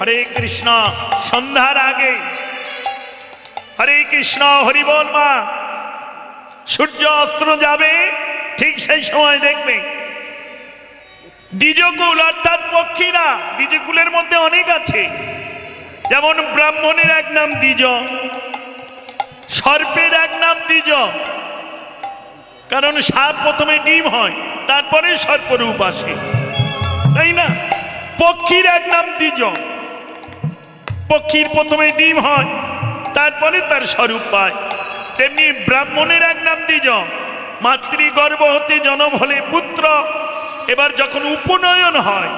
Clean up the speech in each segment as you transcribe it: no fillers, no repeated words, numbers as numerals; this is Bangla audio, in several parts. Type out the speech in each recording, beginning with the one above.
হরে কৃষ্ণ সন্ধ্যার আগে হরে কৃষ্ণ হরি বল মা সূর্য অস্ত যাবে ঠিক সেই সময় দেখবে দ্বিজকুল অর্থাৎ পক্ষীরা দ্বিজকুলের মধ্যে অনেক আছে যেমন ব্রাহ্মণের এক নাম দ্বিজ সর্পের এক নাম দ্বিজ কারণ সাপ প্রথমে ডিম হয় তারপরে সর্পরূপ আসে তাই না পক্ষীর এক নাম দ্বিজ পক্ষীর প্রথমে ডিম হয় তারপরে তার স্বরূপ পায় তেমনি ব্রাহ্মণের এক নাম দ্বিজ মাতৃগর্ভ হতে জন্ম হলে পুত্র এবার যখন উপনয়ন হয়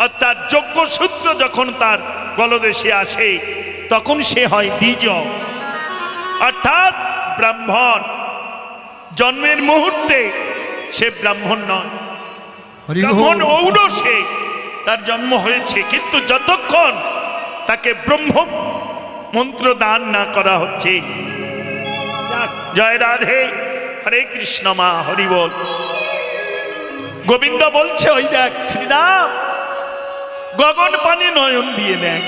অর্থাৎ যজ্ঞসূত্র যখন তার গলদেশে আসে তখন সে হয় দ্বিজ অর্থাৎ ব্রাহ্মণ জন্মের মুহূর্তে সে ব্রাহ্মণ নয় ব্রাহ্মণ ঔরসে তার জন্ম হয়েছে কিন্তু যতক্ষণ তাকে ব্রহ্ম মন্ত্র দান না করা হচ্ছে জয় রাধে হরে কৃষ্ণ মা হরি বল গোবিন্দ বলছে ওই দেখ শ্রীরাম গগন পানে নয়ন দিয়ে দেয়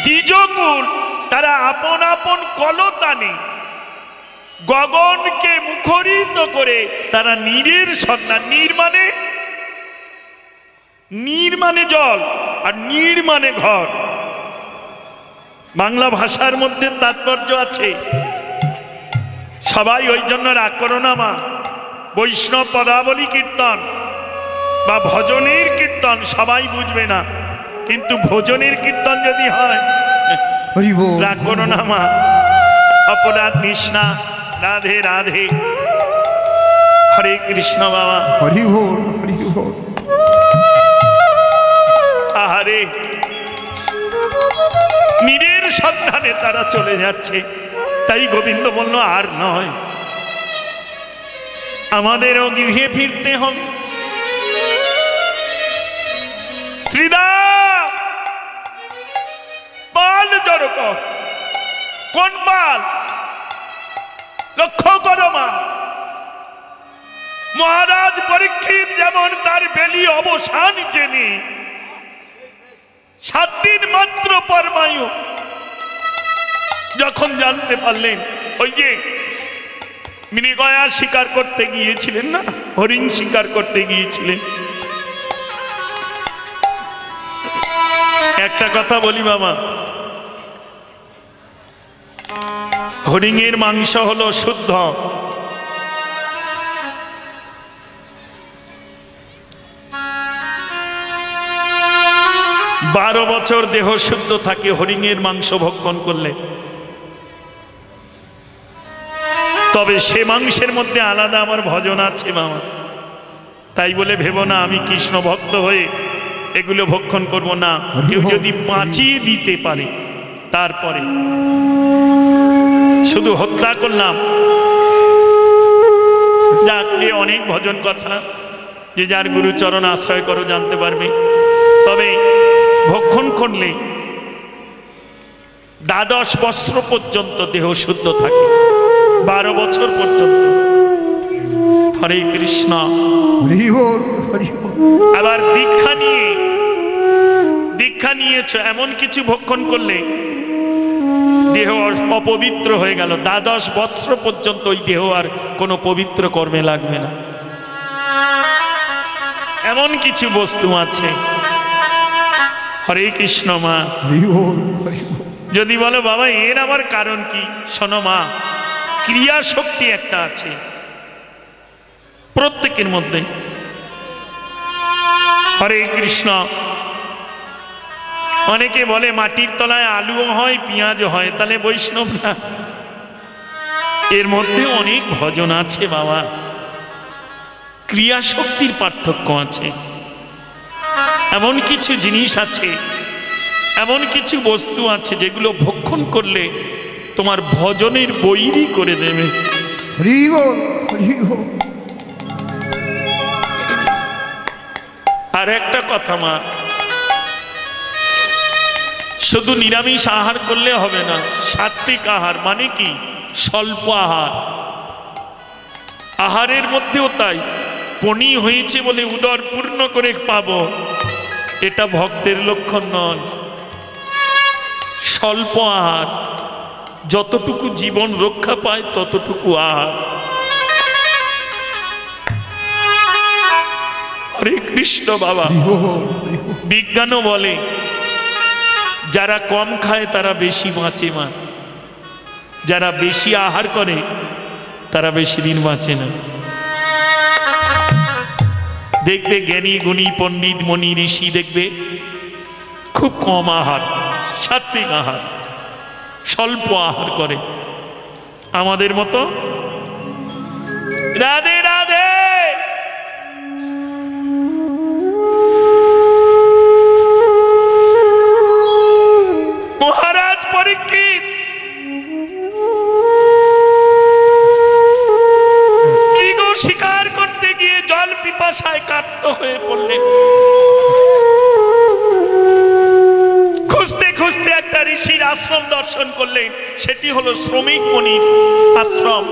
দ্বিজকুল তারা আপন আপন কলতানে গগনকে মুখরিত করে তারা নীরের সন্ধান নীর মানে জল আর নীর মানে ঘর বাংলা ভাষার মধ্যে তাৎপর্য আছে সবাই ওই জন্য রাগ করো না মা বৈষ্ণব পদাবলী কীর্তন বা ভজনের কীর্তন সবাই বুঝবে না কিন্তু ভোজনের কীর্তন যদি হয় রাগ করো না মা অপরাধ নিষ্ণা রাধে রাধে হরে কৃষ্ণ বাবা হরি বল হরি বল আহারে নীরের সন্ধানে তারা চলে যাচ্ছে তাই গোবিন্দ বলল আর নয় আমাদেরও গৃহে ফিরতে হবে শ্রীদাম পাল জড়ক কোন পাল লক্ষ্য করো মা মহারাজ পরীক্ষিত যেমন তার বেলি অবসান জেনে 7 দিন মাত্র পরমায়ু যখন জানতে পারলেন ওই যে মৃগয়া শিকার করতে গিয়েছিলেন না হরিণ শিকার করতে গিয়েছিলেন একটা কথা বলি বাবা হরিণের মাংস হলো শুদ্ধ বারো বছর দেহ শুদ্ধ থাকে হরিণের মাংস ভক্ষণ করলে তবে সে মাংসের মধ্যে আলাদা আমার ভজন আছে মামা তাই বলে ভেবো না আমি কৃষ্ণ ভক্ত হয়ে এগুলো ভক্ষণ করব না কেউ যদি বাঁচিয়ে দিতে পারে তারপরে শুধু হত্যা করলাম যাকে অনেক ভজন কথা যে যার গুরুচরণ আশ্রয় করো জানতে পারবে তবে ভক্ষণ করলে 12 বৎসর পর্যন্ত দেহ শুদ্ধ থাকে 12 বছর পর্যন্ত হরে কৃষ্ণ আবার দীক্ষা নিয়েছ এমন কিছু ভক্ষণ করলে দেহ অপবিত্র হয়ে গেল 12 বৎসর পর্যন্ত ওই দেহ আর কোনো পবিত্র কর্মে লাগবে না এমন কিছু বস্তু আছে হরে কৃষ্ণ মা যদি বলো বাবা এর আমার কারণ কি শোনো মা ক্রিয়া শক্তি একটা আছে প্রত্যেকের মধ্যে হরে কৃষ্ণ অনেকে বলে মাটির তলায় আলুও হয় পেঁয়াজও হয় তাহলে বৈষ্ণব না এর মধ্যে অনেক ভজন আছে বাবা ক্রিয়া শক্তির পার্থক্য আছে এমন কিছু জিনিস আছে এমন কিছু বস্তু আছে যেগুলো ভক্ষণ করলে তোমার ভজনের বৈরী করে দেবে আর একটা কথা মা শুধু নিরামিষ আহার করলে হবে না সাত্বিক আহার মানে কি স্বল্প আহার আহারের মধ্যেও তাই পণি হয়েছে বলে উদর পূর্ণ করে পাবো এটা ভক্তের লক্ষণ নয় স্বল্প আহার, যতটুকু জীবন রক্ষা পায় ততটুকু আহার। হরে কৃষ্ণ বাবা। বিজ্ঞানও বলে যারা কম খায় তারা বেশি বাঁচে মা, যারা বেশি আহার করে তারা বেশি দিন বাঁচে না। দেখবে জ্ঞানী গুণী পণ্ডিত মণি ঋষি দেখবে খুব কম আহার, সাত্বিক আহার, স্বল্প আহার করে। আমাদের মতো রাধে রাধে। মহারাজ পরীক্ষিত মৃগ শিকার করতে গিয়ে জল পিপাসায় কাতর হয়ে পড়লেন। খুঁজতে খুঁজতে একটা ঋষির আশ্রম দর্শন করলেন, সেটি হলো শ্রমিক মণির আশ্রম।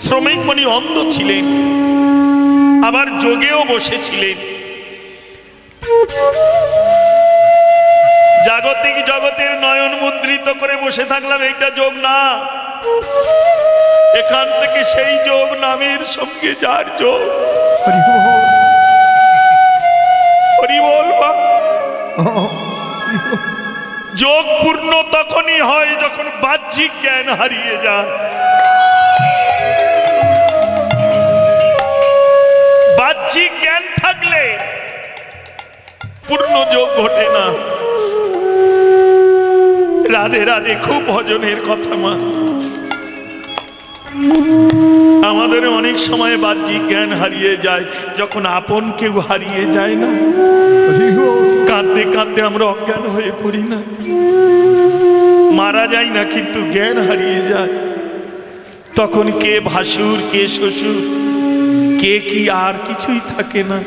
শ্রমিক মণি অন্ধ ছিলেন, আবার যোগেও বসেছিলেন। জাগতিক জগতের নয়ন মুদ্রিত করে বসে থাকলাম, এইটা যোগ না। এখান থেকে সেই যোগ নামের সঙ্গে যার যোগ। হরি বল। যোগ পূর্ণ তখনই হয় যখন বাহ্যিক জ্ঞান হারিয়ে যায়। বাহ্যিক জ্ঞান থাকলে পূর্ণ যোগ ঘটে না। রাধে রাধে। খুব ভজনের কথা মা। আমাদের অনেক সময় বাহ্যিক জ্ঞান হারিয়ে যায় যখন আপন কেউ হারিয়ে যায় না, কাঁদতে কাঁদতে আমরা অজ্ঞান হয়ে পড়ি না। মারা যায় না কিন্তু জ্ঞান হারিয়ে যায়। তখন কে ভাসুর, কে শ্বশুর, কে কি আর কিছুই থাকে না।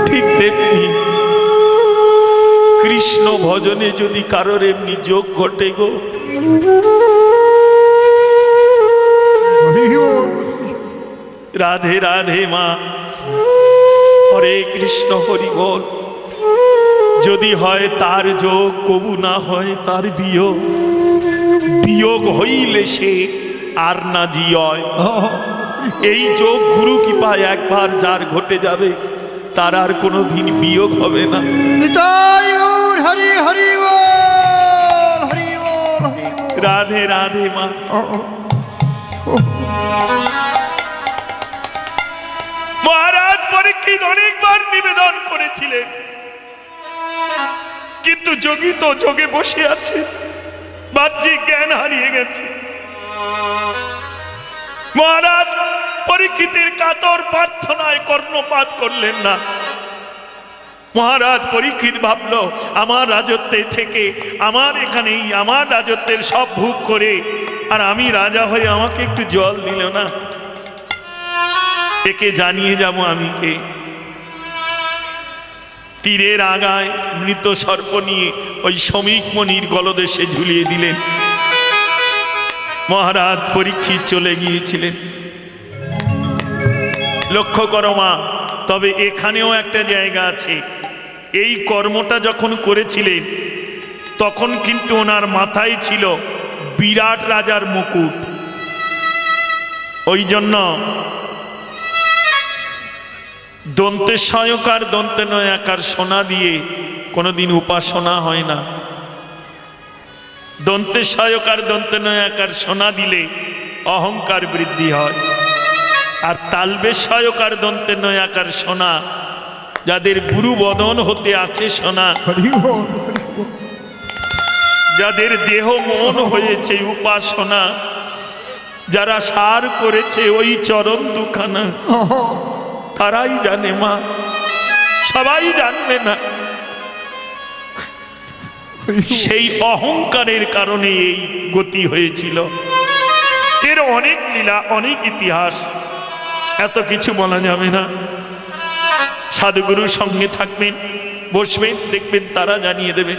ঠিক তেমনি কৃষ্ণ ভজনে যদি কারোর এমনি যোগ ঘটে গো, রাধে রাধে মা। হরে কৃষ্ণ হরি বল। যদি হয় তার যোগ, কবু না হয় তার বিয়োগ। বিয়োগ হইলে সে আর না জিয়য়। এই যোগ গুরু কৃপায় একবার যার ঘটে যাবে তার আর কোনোদিন বিয়োগ হবে না। হরি হরি বল, হরি বল। রাধে রাধে মা। মহারাজ পরীক্ষিত অনেকবার নিবেদন করেছিলেন, কিন্তু যোগী তো যোগে বসে আছে, বাহ্যিক জ্ঞান হারিয়ে গেছে। মহারাজ পরীক্ষিতের কাতর প্রার্থনায় কর্ণপাত করলেন না। মহারাজ পরীক্ষিত ভাবল আমার রাজত্বে থেকে, আমার এখানেই আমার রাজত্বের সব ভোগ করে আর আমি রাজা হয়ে আমাকে একটু জল দিল না। একে জানিয়ে যাব আমি কে। তীরের আগায় মৃত সর্প নিয়ে ওই শ্রমিক মণির গলদেশে ঝুলিয়ে দিলেন। মহারাজ পরীক্ষিত চলে গিয়েছিলেন। লক্ষ্য করো মা, তবে এখানেও একটা জায়গা আছে। এই কর্মটা যখন করেছিলেন তখন কিন্তু ওনার মাথায় ছিল বিরাট রাজার মুকুট। ওই জন্য দন্তে সয়কার দন্তে নয়াকার সোনা দিয়ে কোনোদিন উপাসনা হয় না। দন্তে সয়কার দন্তে নয়াকার সোনা দিলে অহংকার বৃদ্ধি হয়। আর তালবে সয়কার দন্তে নয়াকার সোনা, যাদের গুরু বদন হতে আছে সোনা, যাদের দেহ মন হয়েছে উপাসনা, যারা সার করেছে ওই চরণ দুখানা, তারাই জানে মা, সবাই জানবে না। সেই অহংকারের কারণে এই গতি হয়েছিল। এর অনেক লীলা, অনেক ইতিহাস, এত কিছু বলা যাবে না। সাধুগুরুর সঙ্গে থাকবেন, বসবেন, দেখবেন তারা জানিয়ে দেবে।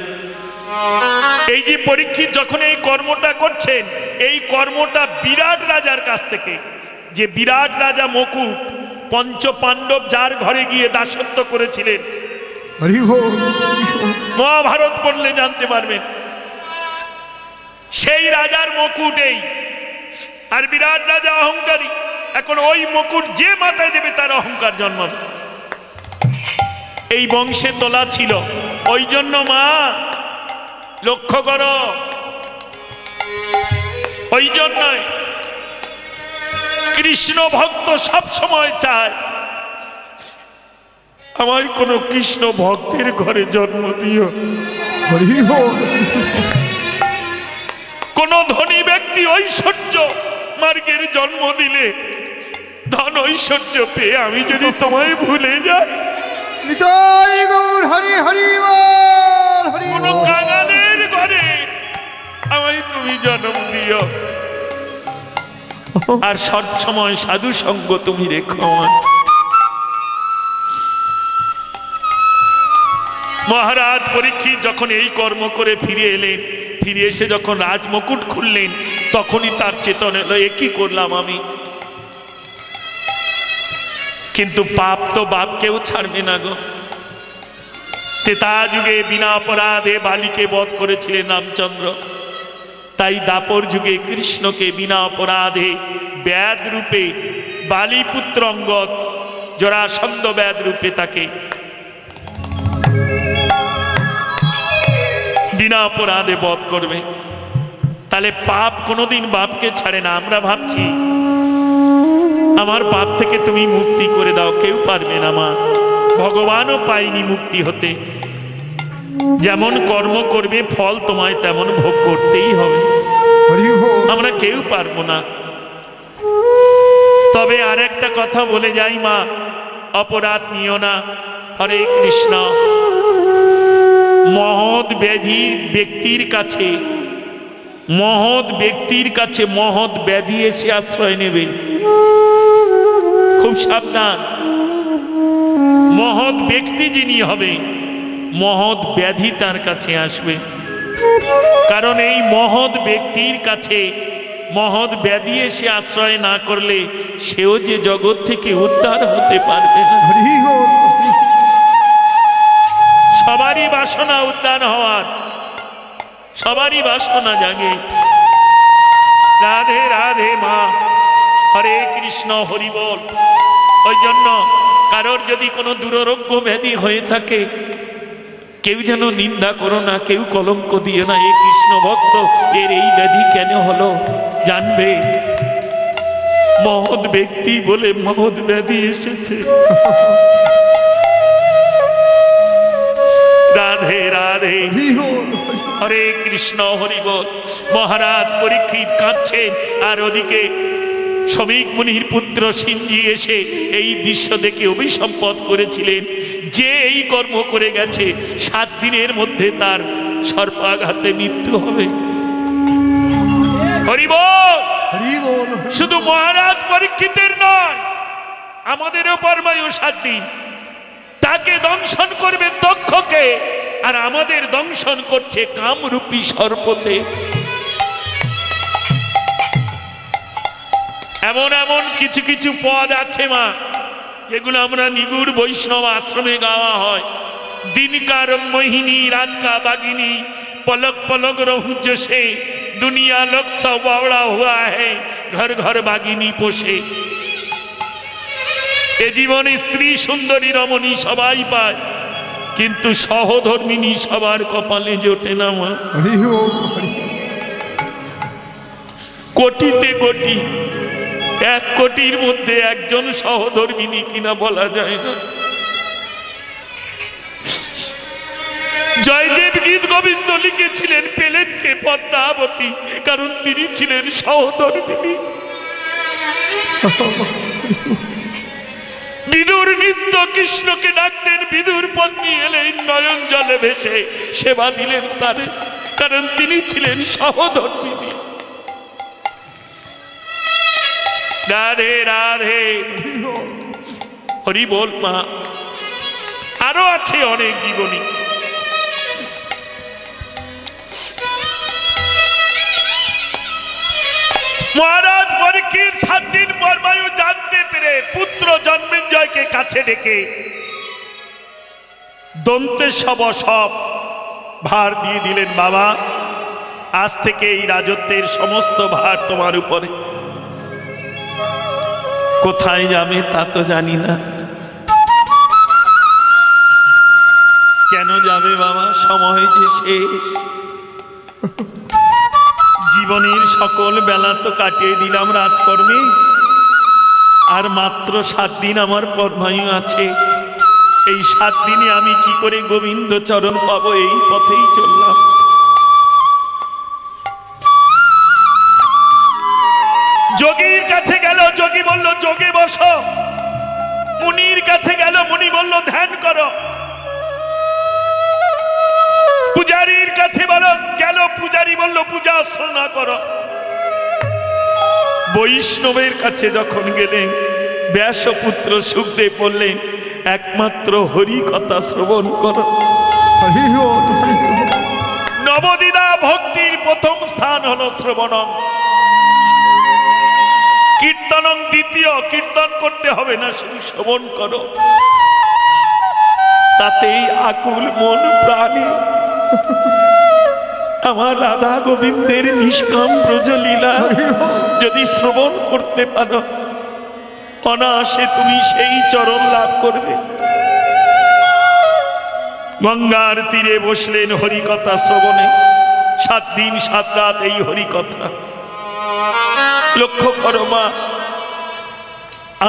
এই যে পরীক্ষিত যখন এই কর্মটা করছেন, এই কর্মটা বিরাট রাজার কাছ থেকে, যে বিরাট রাজা মুকুট পঞ্চ পাণ্ডব যার ঘরে গিয়ে দাসত্ব করেছিলেন, হরি বল। মহাভারত পড়লে জানতে পারবেন। সেই রাজার মুকুট এই, আর বিরাট রাজা অহংকারী। এখন ওই মুকুট যে মাথায় দেবে তার অহংকার জন্মাবে। এই বংশে তোলা ছিল। ওই জন্য মা লক্ষ্য করো, ওই জন্যই কৃষ্ণ ভক্ত সব সময় চায় আমায় কোনো কৃষ্ণ ভক্তের ঘরে জন্ম দিও। হরি বল। কোন ধনী ব্যক্তি ঐশ্বর্য মার্গের জন্ম দিলে ধন ঐশ্বর্য পেয়ে আমি যদি তোমায় ভুলে যাই, নিতাই গৌর হরি হরি বল। হরি কোন বল। কাঙালের ঘরে আমায় তুমি জন্ম দিও। আর সব সময় সাধু সঙ্গ তুমি রেখো আমার। মহারাজ পরীক্ষিত যখন এই কর্ম করে ফিরে এলেন, ফিরে এসে যখন রাজমুকুট খুললেন, তখনই তার চেতন এলো, এ কি করলাম আমি। কিন্তু পাপ তো বাপকেও ছাড়বে না গো। ত্রেতা যুগে বিনা অপরাধে বালিকে বধ করেছিলেন রামচন্দ্র, তাই দাপর যুগে কৃষ্ণকে বিনা অপরাধে ব্যাদ রূপে বালিপুত্র অঙ্গদ জরাসন্ধ ব্যাদ রূপে তাকে বিনা অপরাধে বধ করবে। তাহলে পাপ কোনোদিন বাপকে ছাড়ে না। আমরা ভাবছি আমার পাপ থেকে তুমি মুক্তি করে দাও, কেউ পারবে না মা। ভগবানও পায়নি মুক্তি হতে। যেমন কর্ম করবে ফল তোমায় তেমন ভোগ করতেই হবে। হরি বল। আমরা কেউ পারবো না। তবে আর একটা কথা বলে যাই মা, অপরাধ নিও না। হরে কৃষ্ণ। মহৎ ব্যাধির ব্যক্তির কাছে, মহৎ ব্যক্তির কাছে মহৎ ব্যাধি এসে আশ্রয় নেবে। খুব সাবধান। মহৎ ব্যক্তি যিনি হবে, মহৎ ব্যাধি তার কাছে আসবে। কারণ এই মহৎ ব্যক্তির কাছে মহৎ ব্যাধি এসে আশ্রয় না করলে সেও যে জগৎ থেকে উদ্ধার হতে পারবে না। হরি বল। সবারই বাসনা উদ্ধার হওয়ার, সবারই বাসনা জাগে। রাধে রাধে মা। হরে কৃষ্ণ হরি বল। ওই জন্য কারোর যদি কোনো দুরারোগ্য ব্যাধি হয়ে থাকে, কেউ যেন নিন্দা করো না, কেউ কলঙ্ক দিয়ে না। এই কৃষ্ণ ভক্ত, এর এই ব্যাধি কেন হলো, জানবে মহৎ ব্যক্তি বলে মহৎ ব্যাধি এসেছে। রাধে রাধে। হরি বল। হরে কৃষ্ণ হরি বল। মহারাজ পরীক্ষিত কাঁদছেন, আর ওদিকে শ্রমিক মুনির পুত্র সিঞ্জি এসে এই দৃশ্য দেখে অভিসম্পদ করেছিলেন যে এই কর্ম করে গেছে 7 দিনের মধ্যে তার সর্পাঘাতে মৃত্যু হবে। হরি বল। হরি বল। শুধু মহারাজ পরীক্ষিতের নয়, আমাদেরও পরমায়ু 7 দিন। তাকে দংশন করবে দক্ষকে, আর আমাদের দংশন করছে কামরূপী সর্পতে। এমন এমন কিছু কিছু পদ আছে মা, যেগুলো আমরা নিগুড় বৈষ্ণব আশ্রমে গাওয়া হয়। দিনকার মোহিনী রাত का बागिनी पलक पलक रहूं जैसे दुनिया लोग सब बावड़ा हुआ है घर घर बागिनी पोषे। এ জীবনে স্ত্রী সুন্দরী রমণী সবাই পায়, কিন্তু সহধর্মিনী সবার কপালে জোটে না মা। হরি বল। হরি। কোটিতে কোটি, 1 কোটির মধ্যে একজন সহধর্মিনী কিনা বলা যায় না। জয়দেব গীত গোবিন্দ লিখেছিলেন, পেলেন কে পদ্মাবতী, কারণ তিনি ছিলেন সহধর্মিনী। বিদুর নিত্য কৃষ্ণকে ডাকতেন, বিদুর পত্নী এলেন নয়ন জলে ভেসে সেবা দিলেন তারে, কারণ তিনি ছিলেন সহধর্মিনী। রাধে রাধে। হরি বল মা। আরো আছে অনেক জীবনী। মহারাজ পরীক্ষিত 7 দিন পর বায়ু জানতে পেরে পুত্র জন্মেঞ্জয়কে কাছে ডেকে দন্তে সব সব ভার দিয়ে দিলেন। বাবা, আজ থেকে এই রাজত্বের সমস্ত ভার তোমার উপরে। কোথায় যাবে তা তো জানি না। কেন যাবে বাবা? সময় যে শেষ। জীবনের সকল বেলা তো কাটিয়ে দিলাম রাজকর্মে, আর মাত্র 7 দিন আমার পরমায়ু আছে। এই 7 দিনে আমি কি করে গোবিন্দ চরণ পাবো? এই পথেই চললাম। যোগীর কাছে গেল, যোগী বলল যোগে বসো। মুনির কাছে গেল, মুনি বলল ধ্যান করো। পূজারীর কাছে বলো গেল, পূজারী বলল পূজা অর্চনা করো। বৈষ্ণবের কাছে যখন গেলেন, ব্যাসপুত্র সুখদেব বললেন একমাত্র হরি কথা শ্রবণ করো। নবদিদা ভক্তির প্রথম স্থান হলো শ্রবণং, কীর্তনং দ্বিতীয়। কীর্তন করতে হবে না, শুধু শ্রবণ করো, তাতেই আকুল মন প্রাণে আমার রাধা গোবিন্দের নিষ্কাম ব্রজলীলা যদি শ্রবণ করতে পারো, অনায়াসে তুমি সেই চরণ লাভ করবে। গঙ্গার তীরে বসলেন হরিকথা শ্রবণে। 7 দিন 7 রাত এই হরিকথা। লক্ষ্য করো মা,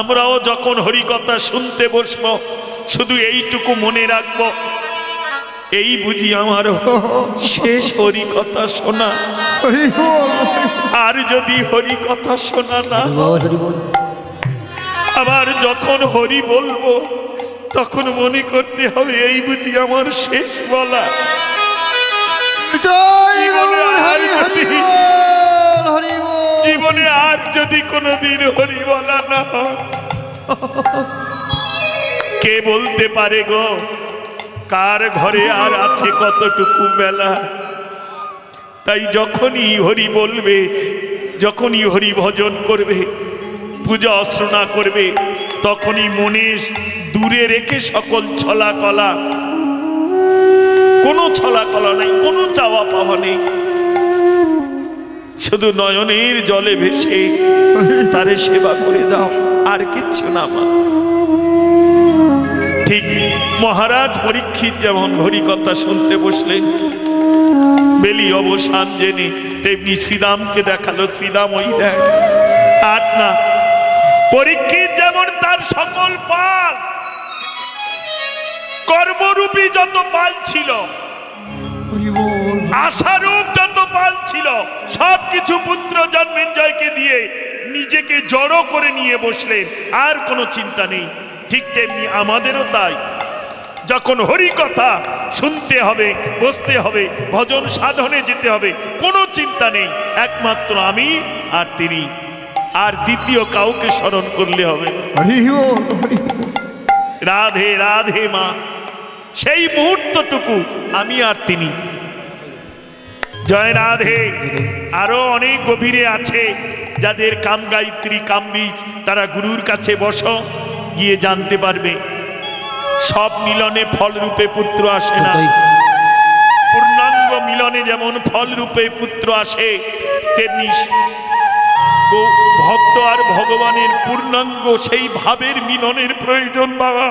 আমরাও যখন হরিকথা শুনতে বসবো শুধু এইটুকু মনে রাখবো, এই বুঝি আমার শেষ হরিকথা শোনা। আর যদি হরিকথা শোনা না, আবার যখন হরি বলবো তখন মনে করতে হবে এই বুঝি আমার শেষ বলা। জীবনে আর যদি কোনোদিন হরি বলা না হয়, কে বলতে পারে গো কার ঘরে আর আছে কতটুকু বেলা? তাই যখনই হরি বলবে, যখনই হরি ভজন করবে, পূজা অর্চনা করবে, তখনই মনে দূরে রেখে সকল ছলা কলা, কোনো ছলা কলা নেই, কোনো চাওয়া পাওয়া নেই, শুধু নয়নের জলে ভেসে তারে সেবা করে দাও, আর কিচ্ছু না মা। ঠিক মহারাজ পরীক্ষিত যেমন হরিকথা শুনতে বসলেন, বেলি অবসান জেনে, তেমনি শ্রীরামকে দেখালো। শ্রীরাম ওই দেখ, আর না, পরীক্ষিত যেমন তার সকল পাল, কর্মরূপী যত পাল ছিল, আশারূপ যত পাল ছিল, সবকিছু পুত্র জন্মেঞ্জয়কে দিয়ে নিজেকে জড়ো করে নিয়ে বসলেন, আর কোনো চিন্তা নেই। ঠিক তেমনি আমাদেরও তাই, যখন হরি কথা শুনতে হবে, বসতে হবে, ভজন সাধনে যেতে হবে, কোনো চিন্তা নেই, একমাত্র আমি আর তিনি, আর দ্বিতীয় কাউকে স্মরণ করলে হবে। রাধে রাধে মা, সেই মুহূর্তটুকু আমি আর তিনি। জয় রাধে। আরো অনেক গভীরে আছে, যাদের কাম গায়ত্রী, কাম বীজ, তারা গুরুর কাছে বসো, গিয়ে জানতে পারবে। সব মিলনে ফল রূপে পুত্র আসে না। পূর্ণাঙ্গ মিলনে যেমন ফল রূপে পুত্র আসে, তেমনি ভক্ত আর ভগবানের পূর্ণাঙ্গ সেই ভাবের মিলনের প্রয়োজন বাবা।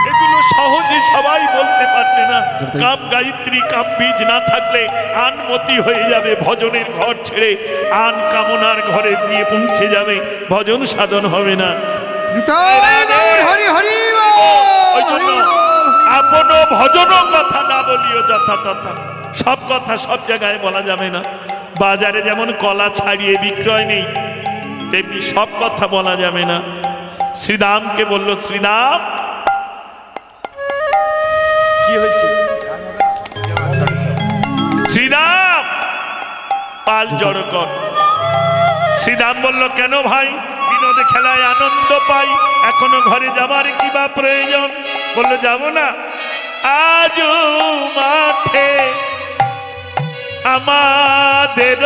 এগুলো সহজে সবাই বলতে পারবে না। কাম গায়ত্রী, কাম বীজ না থাকলে আনমতি হয়ে যাবে, ভজনের ঘর ছেড়ে আন কামনার ঘরে দিয়ে পৌঁছে যাবে, ভজন সাধন হবে না। আপন ভজন কথা না বলিও যথা তথা। সব কথা সব জায়গায় বলা যাবে না। বাজারে যেমন কলা ছাড়িয়ে বিক্রয় নেই, তেমনি সব কথা বলা যাবে না। শ্রীরামকে বলল, শ্রীরাম কি হয়েছে? শ্রীরাম পাল জড়ো কর। শ্রীরাম বলল, কেন ভাই? বিনোদে খেলায় আনন্দ পাই, এখনো ঘরে যাবার কি বা প্রয়োজন? বললো, যাব না, আজ মাঠে আমাদের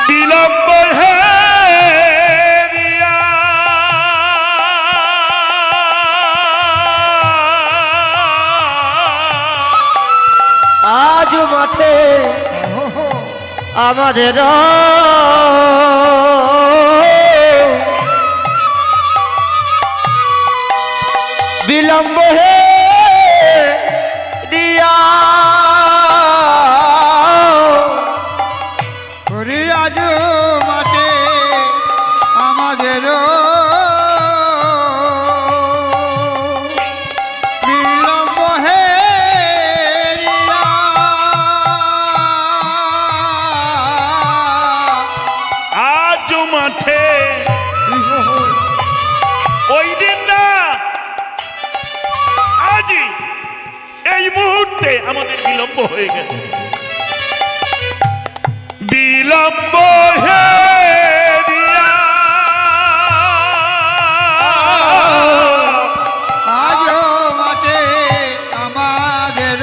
বিলম্ব আমাদের বিলম্ব হে দিয়া হরি আজ মাঠে আমাদের বিলম্ব হে রিয়া। আজ মাঠে ওই দিন না, আজই এই মুহূর্তে আমাদের বিলম্ব হয়ে গেছে। বিলম্ব হে রিয়া। আজ মাঠে আমাদের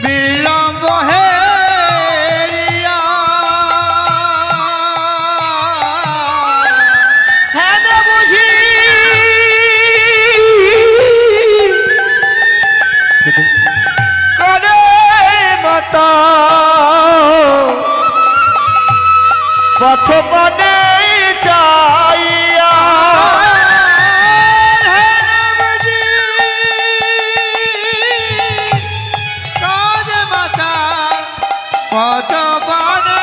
বিলম্ব হে রিয়া। হ্যাঁ না বুঝি কানে মাতা পথ পানে চাইয়া কত বানে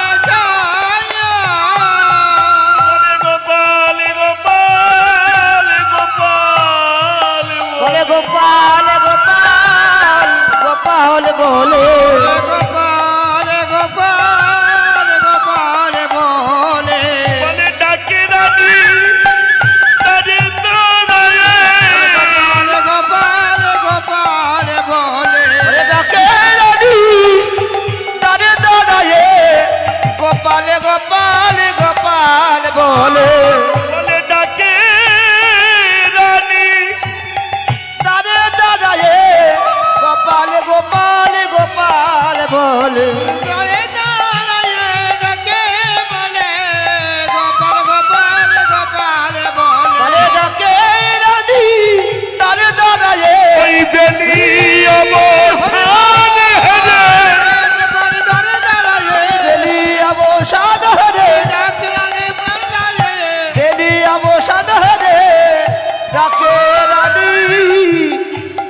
গোপাল গোপাল গোপাল বলে গোপাল গোপাল গোপাল বলে গোপাল গোপাল গোপাল বলে বলে ডাকে রানী তারে দাঁড়ায়ে। গোপাল গোপাল বলে বলে ডাকে রানী তারে দাঁড়ায়ে গোপাল গোপাল গোপাল বলে বলে ডাকে রানী তারে দাঁড়ায়ে গোপাল গোপাল গোপাল বলে জয় দাঁড়ায়ে ডাকে বলে গোপাল গোপাল গোপাল বলে বলে ডাকে রানী তারে দাঁড়ায়ে ওই বেলি অবসান হেরে গোপাল ধরে দাঁড়ায়ে বেলি অবসান হরে ডাকরানে দাঁড়ায়ে বেলি অবসান হরে ডাকে রানী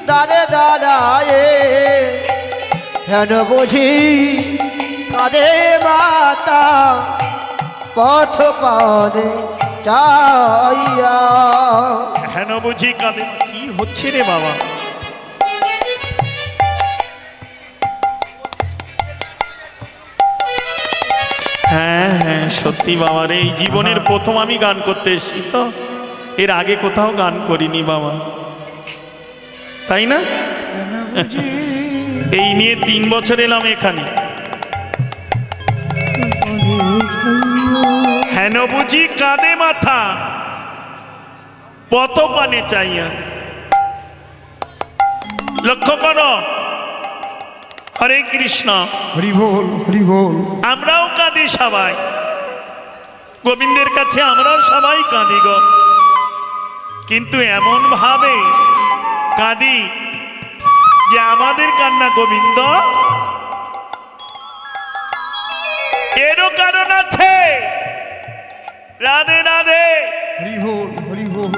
দাঁড়ে দাঁড়ায়ে হেন বুঝি কাঁদে মাতা পথ পানে চাইয়া হেন বুঝি কাঁদে। কি হচ্ছে রে বাবা? হ্যাঁ হ্যাঁ সত্যি বাবা রে, এই জীবনের প্রথম আমি গান করতে এসেছি তো, এর আগে কোথাও গান করিনি বাবা, তাই না? এই নিয়ে 3 বছর এলাম এখানে। হেন বুঝি কাঁদে মাথা পথ পানে চাইয়া। লক্ষ্য করো, হরে কৃষ্ণ, হরি বল হরি বল আমরাও কাঁদি সবাই, গোবিন্দের কাছে আমরাও সবাই কাঁদি গো, কিন্তু এমন ভাবে কাঁদি যে আমাদের কান্না গোবিন্দ এরও কারণ আছে। রাধে রাধে। হরি বল হরি বল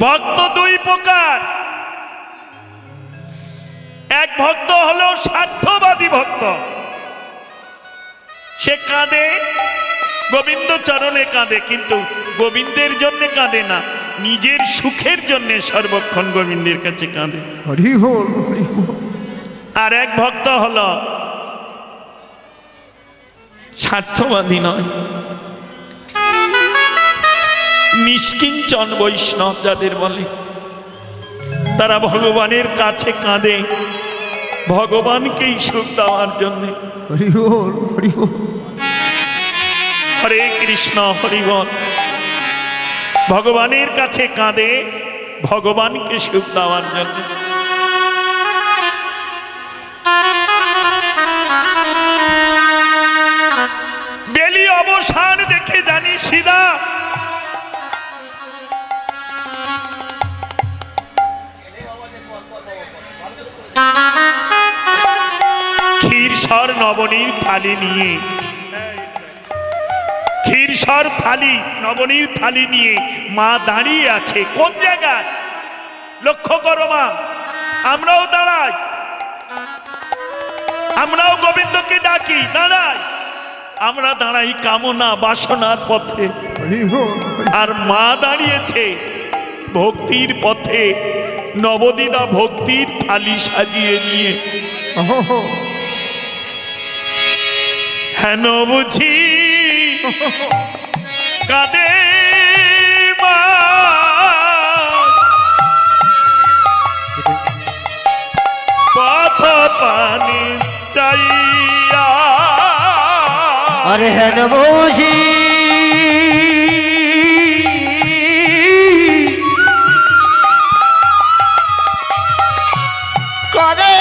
ভক্ত 2 প্রকার। এক ভক্ত হলো স্বার্থবাদী ভক্ত, সে কাঁদে গোবিন্দ চরণে কাঁদে, কিন্তু গোবিন্দের জন্য কাঁদে না, নিজের সুখের জন্য সর্বক্ষণ গোবিন্দের কাছে কাঁদে। হরি বল হরি বল আর এক ভক্ত হলো স্বার্থবাদী নয়, নিষ্কিঞ্চন বৈষ্ণব যাদের বলে, তারা ভগবানের কাছে কাঁদে ভগবানকেই সুখ দেওয়ার জন্য। হরি বল হরি বল হরে কৃষ্ণ হরি বল। ভগবানের কাছে কাঁদে ভগবানকে সুখ দেওয়ার জন্য। বেলি অবসান দেখে জানি সিধা নবনীর থালি নিয়ে, ক্ষীরসর থালি নবনীর থালি নিয়ে মা দাঁড়িয়ে আছে। কোন জায়গায় লক্ষ্য করো মা, আমরাও দাঁড়াই, আমরাও গোবিন্দকে ডাকি, দাঁড়াই, আমরা দাঁড়াই কামনা বাসনার পথে, আর মা দাঁড়িয়েছে ভক্তির পথে। নবদিদা ভক্তির থালি সাজিয়ে নিয়ে। হেন বুঝি কাঁদে মা, পথ পানি চাইয়া। আরে হেন বুঝি করে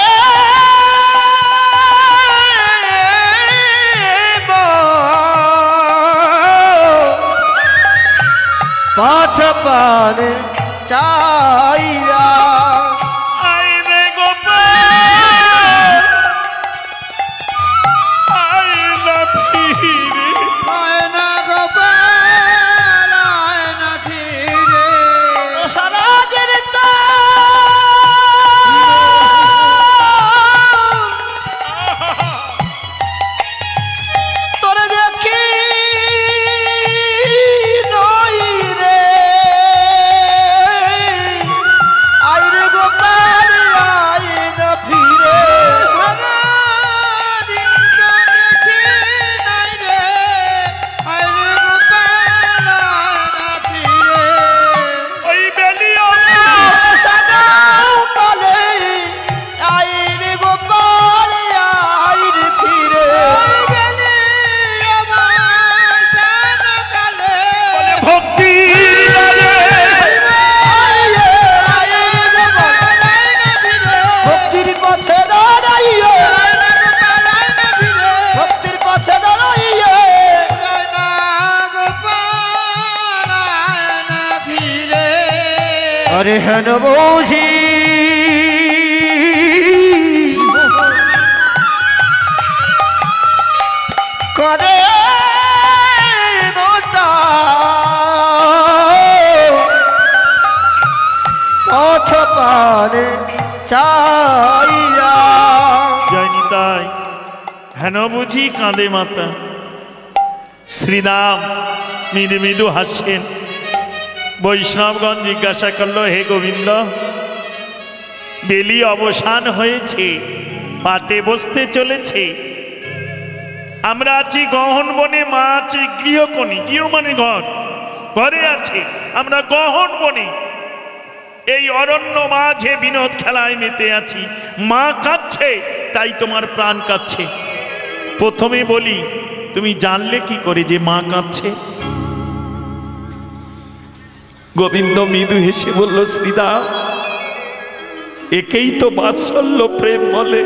পথ পানে চাইয়া। আইরে গোপাল আইলা ফিরে, আয়না গোপাল আয়না ফিরে, সারাদের তোরে দেখি নই রে, আইরে গোপাল আয়না ফিরে। সারাদিন তো দেখি নাই রে, আয়না গোপাল আয়না ফিরে। ওই বেলিও সাদাও কালে আইরে গোপাল আইরে ফিরে। ভক্তির ডালে, ভক্তির পথে দাঁড়াইয়ে, ভক্তির পথে দাঁড়াইয়ে, আরে হেন বুঝি করে মোটা পথ পানে চাইয়া। জানি তাই হেন বুঝি কাঁদে মাতা। শ্রীরাম মৃদু মৃদু হাসছেন। বৈষ্ণবগণ জিজ্ঞাসা করলো, হে গোবিন্দ, বেলি অবসান হয়েছে, পাটে বসতে চলেছে, আমরা আছি গহন বনে, মা আছে গৃহকোণে, গৃহ মানে ঘর, ঘরে আছে, আমরা গহন বনে এই অরণ্য মাঝে বিনোদ খেলায় মেতে আছি। মা কাঁদছে, তাই তোমার প্রাণ কাঁদছে। প্রথমে বলি, তুমি জানলে কি করে যে মা কাঁদছে? গোবিন্দ মৃদু হেসে বলল, শ্রীরাম, একেই তো বাৎসল্য প্রেম বলে।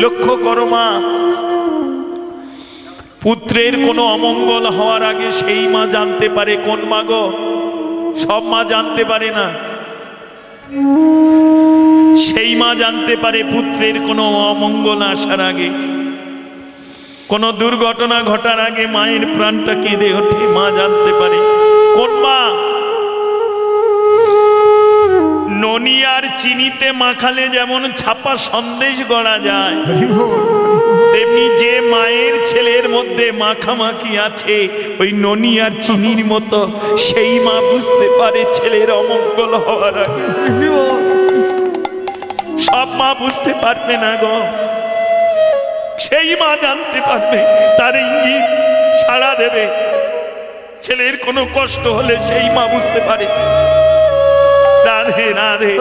লক্ষ্য করো মা, পুত্রের কোনো অমঙ্গল হওয়ার আগে সেই মা জানতে পারে। কোন মা গো? সব মা জানতে পারে না। সেই মা জানতে পারে পুত্রের কোনো অমঙ্গল আসার আগে, কোনো দুর্ঘটনা ঘটার আগে মায়ের প্রাণটা কেঁদে ওঠে, মা জানতে পারে। কোন মা? ননি আর চিনিতে মাখালে যেমন ছাপা সন্দেশ গড়া যায়, তেমনি যে মায়ের ছেলের মধ্যে মাখামাখি আছে ওই ননি আর চিনির মতো, সেই মা বুঝতে পারে ছেলের অমঙ্গল হওয়ার আগে। সব মা বুঝতে পারবে না গো, সেই মা জানতে পারবে, তার ইঙ্গিত সাড়া দেবে। ছেলের কোনো কষ্ট হলে সেই মা বুঝতে পারে। রাধে রাধে।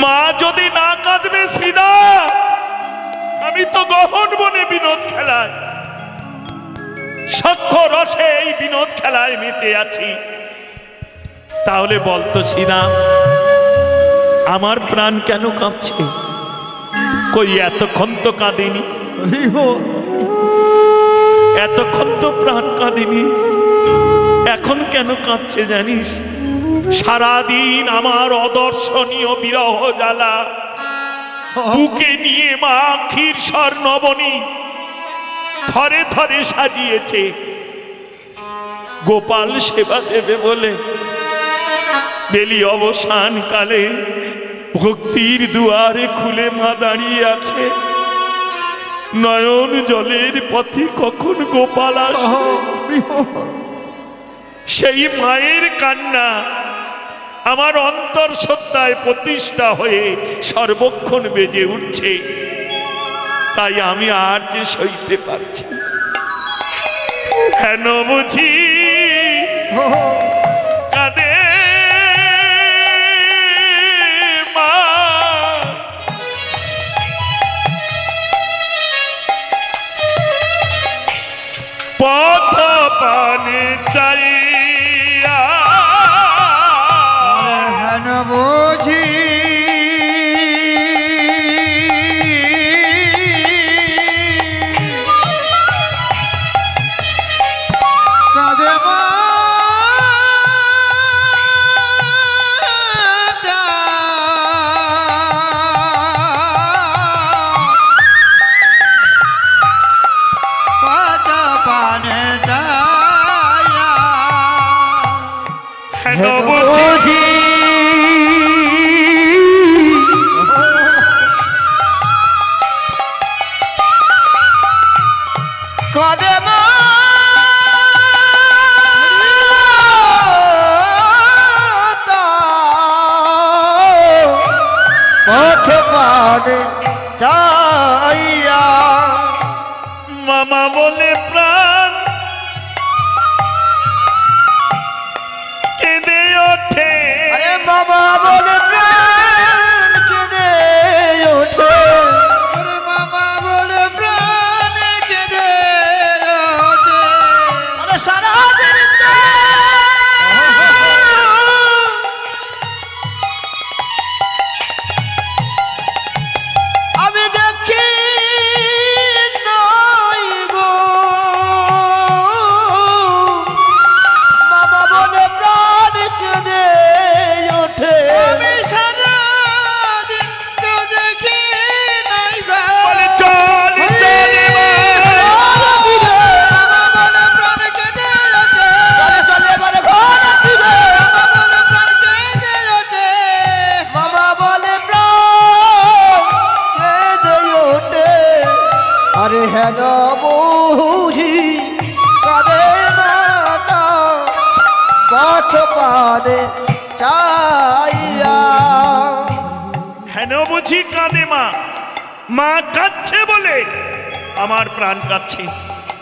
মা যদি না কাঁদবে, শ্রীদা, আমি তো গহন বনে বিনোদ খেলায়, সক্ষ রসে এই বিনোদ খেলায় মেতে আছি। তাহলে বলতো শ্রীরাম, আমার প্রাণ কেন কাঁদছে? কই এতক্ষণ তো কাঁদিনি, এতক্ষণ তো প্রাণ কাঁদিনি, এখন কেন কাঁদছে জানিস? সারাদিন আমার অদর্শনীয় বিরহ জ্বালা, বুকে নিয়ে মা ক্ষীর স্বর্ণবনী থরে থরে সাজিয়েছে গোপাল সেবা দেবে বলে। বেলি অবসান কালে ভক্তির দুয়ারে খুলে মা দাঁড়িয়ে আছে। নয়ন জলের পথে কখন গোপাল আসবে, সেই মায়ের কান্না আমার অন্তর সত্তায় প্রতিষ্ঠা হয়ে সর্বক্ষণ বেজে উঠছে। তাই আমি আর যে সইতে পারছি হেন বুঝি কাঁদে মা। পথ পানে চাইয়া হেন বুঝি কাঁদে মা পানে যায়া হেন বুঝি কাঁদে মা পথ পানে যাইয়া। মামা বলে প্রাণ কেঁদে ওঠে। আরে বাবা বলে প্রাণ কেঁদে ওঠে। ওরে মামা বলে প্রাণ কেঁদে ওঠে। আরে সারা দিন আমি দেখি নাই গো মামা বলে প্রাণ কেঁদে ওঠে। আমি সারা দিন তো দেখি নাই গো। বলে চল চল মামা বলে প্রাণ কেঁদে ওঠে। চলে চলে বলে ঘর ফিরে মামা বলে প্রাণ কেঁদে ওঠে। মামা বলে প্রাণ কেঁদে ওঠে। আরে হেন বুঝি কাঁদে মাতা পথ পানে চাইয়া। হেন বুঝি কাঁদে মা। মা কাঁদছে বলে আমার প্রাণ কাঁদছে।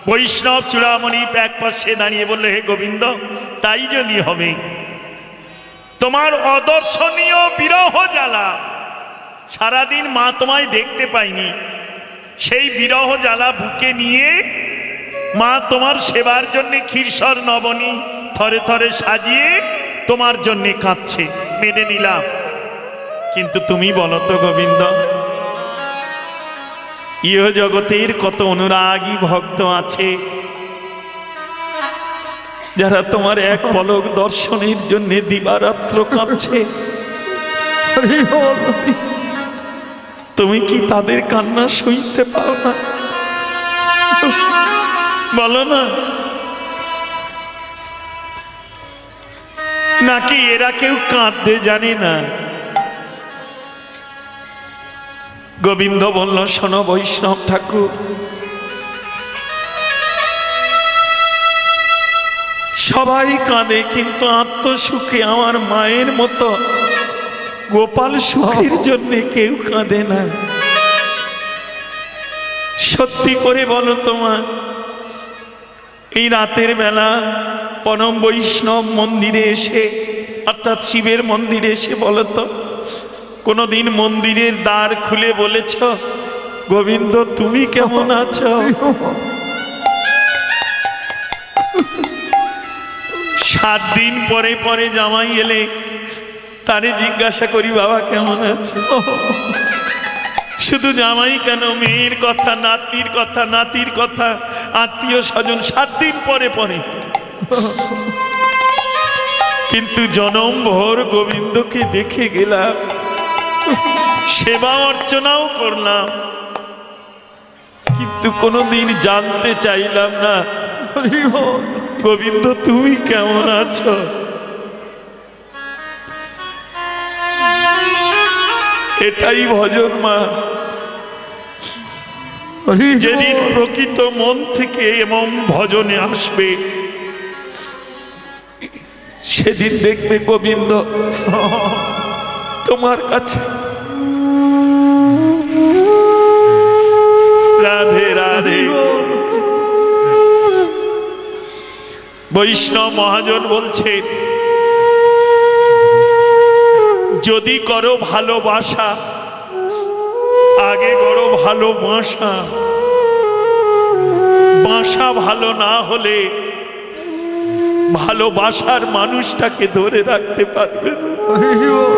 বৈষ্ণব চূড়ামণি এক পাশে দাঁড়িয়ে বললে, হে গোবিন্দ, তাই যদি হবে, তোমার অদর্শনীয় বিরহ জ্বালা, সারাদিন মা তোমায় দেখতে পাইনি, সেই বিরহ জ্বালা বুকে নিয়ে মা তোমার সেবার জন্যে ক্ষীরসর নবনী থরে থরে সাজিয়ে তোমার জন্যে কাঁদছে। মেনে নিলাম, কিন্তু তুমি বলো তো গোবিন্দ, ইহ জগতের কত অনুরাগী ভক্ত আছে যারা তোমার এক পলক দর্শনের জন্য দিবারাত্র কাঁদছে। তুমি কি তাদের কান্না সইতে পারো না? বলো না। নাকি এরা কেউ কাঁদতে জানে না? গোবিন্দ বলল, শোনো বৈষ্ণব ঠাকুর, সবাই কাঁদে, কিন্তু আত্মসুখে আমার মায়ের মতো গোপাল সুখের জন্য কেউ কাঁদে না। সত্যি করে বলো তোমার, এই রাতের বেলা পরম বৈষ্ণব মন্দিরে এসে, অর্থাৎ শিবের মন্দিরে এসে বলো তো, কোনদিন মন্দিরের দ্বার খুলে বলেছ, গোবিন্দ তুমি কেমন আছো? 7 দিন পরে পরে জামাই এলে তারে জিজ্ঞাসা করি, বাবা কেমন আছো? শুধু জামাই কেন, মেয়ের কথা, নাতনির কথা, নাতির কথা, আত্মীয় স্বজন 7 দিন পরে পরে। কিন্তু জনম ভর গোবিন্দকে দেখে গেলাম, সেবা অর্চনাও করলাম, কিন্তু কোনোদিন জানতে চাইলাম না হরি বল গোবিন্দ তুমি কেমন আছো। এটাই ভজন মা। হরি যেদিন বল। প্রকৃত মন থেকে এবং ভজনে আসবে, সেদিন দেখবে গোবিন্দ তোমার কাছে। রাধে রাধে। বৈষ্ণব মহাজন বলছেন, যদি করো ভালোবাসা, আগে করো ভালোবাসা। বাসা ভালো না হলে ভালোবাসার মানুষটাকে ধরে রাখতে পারবে না। হরি বল।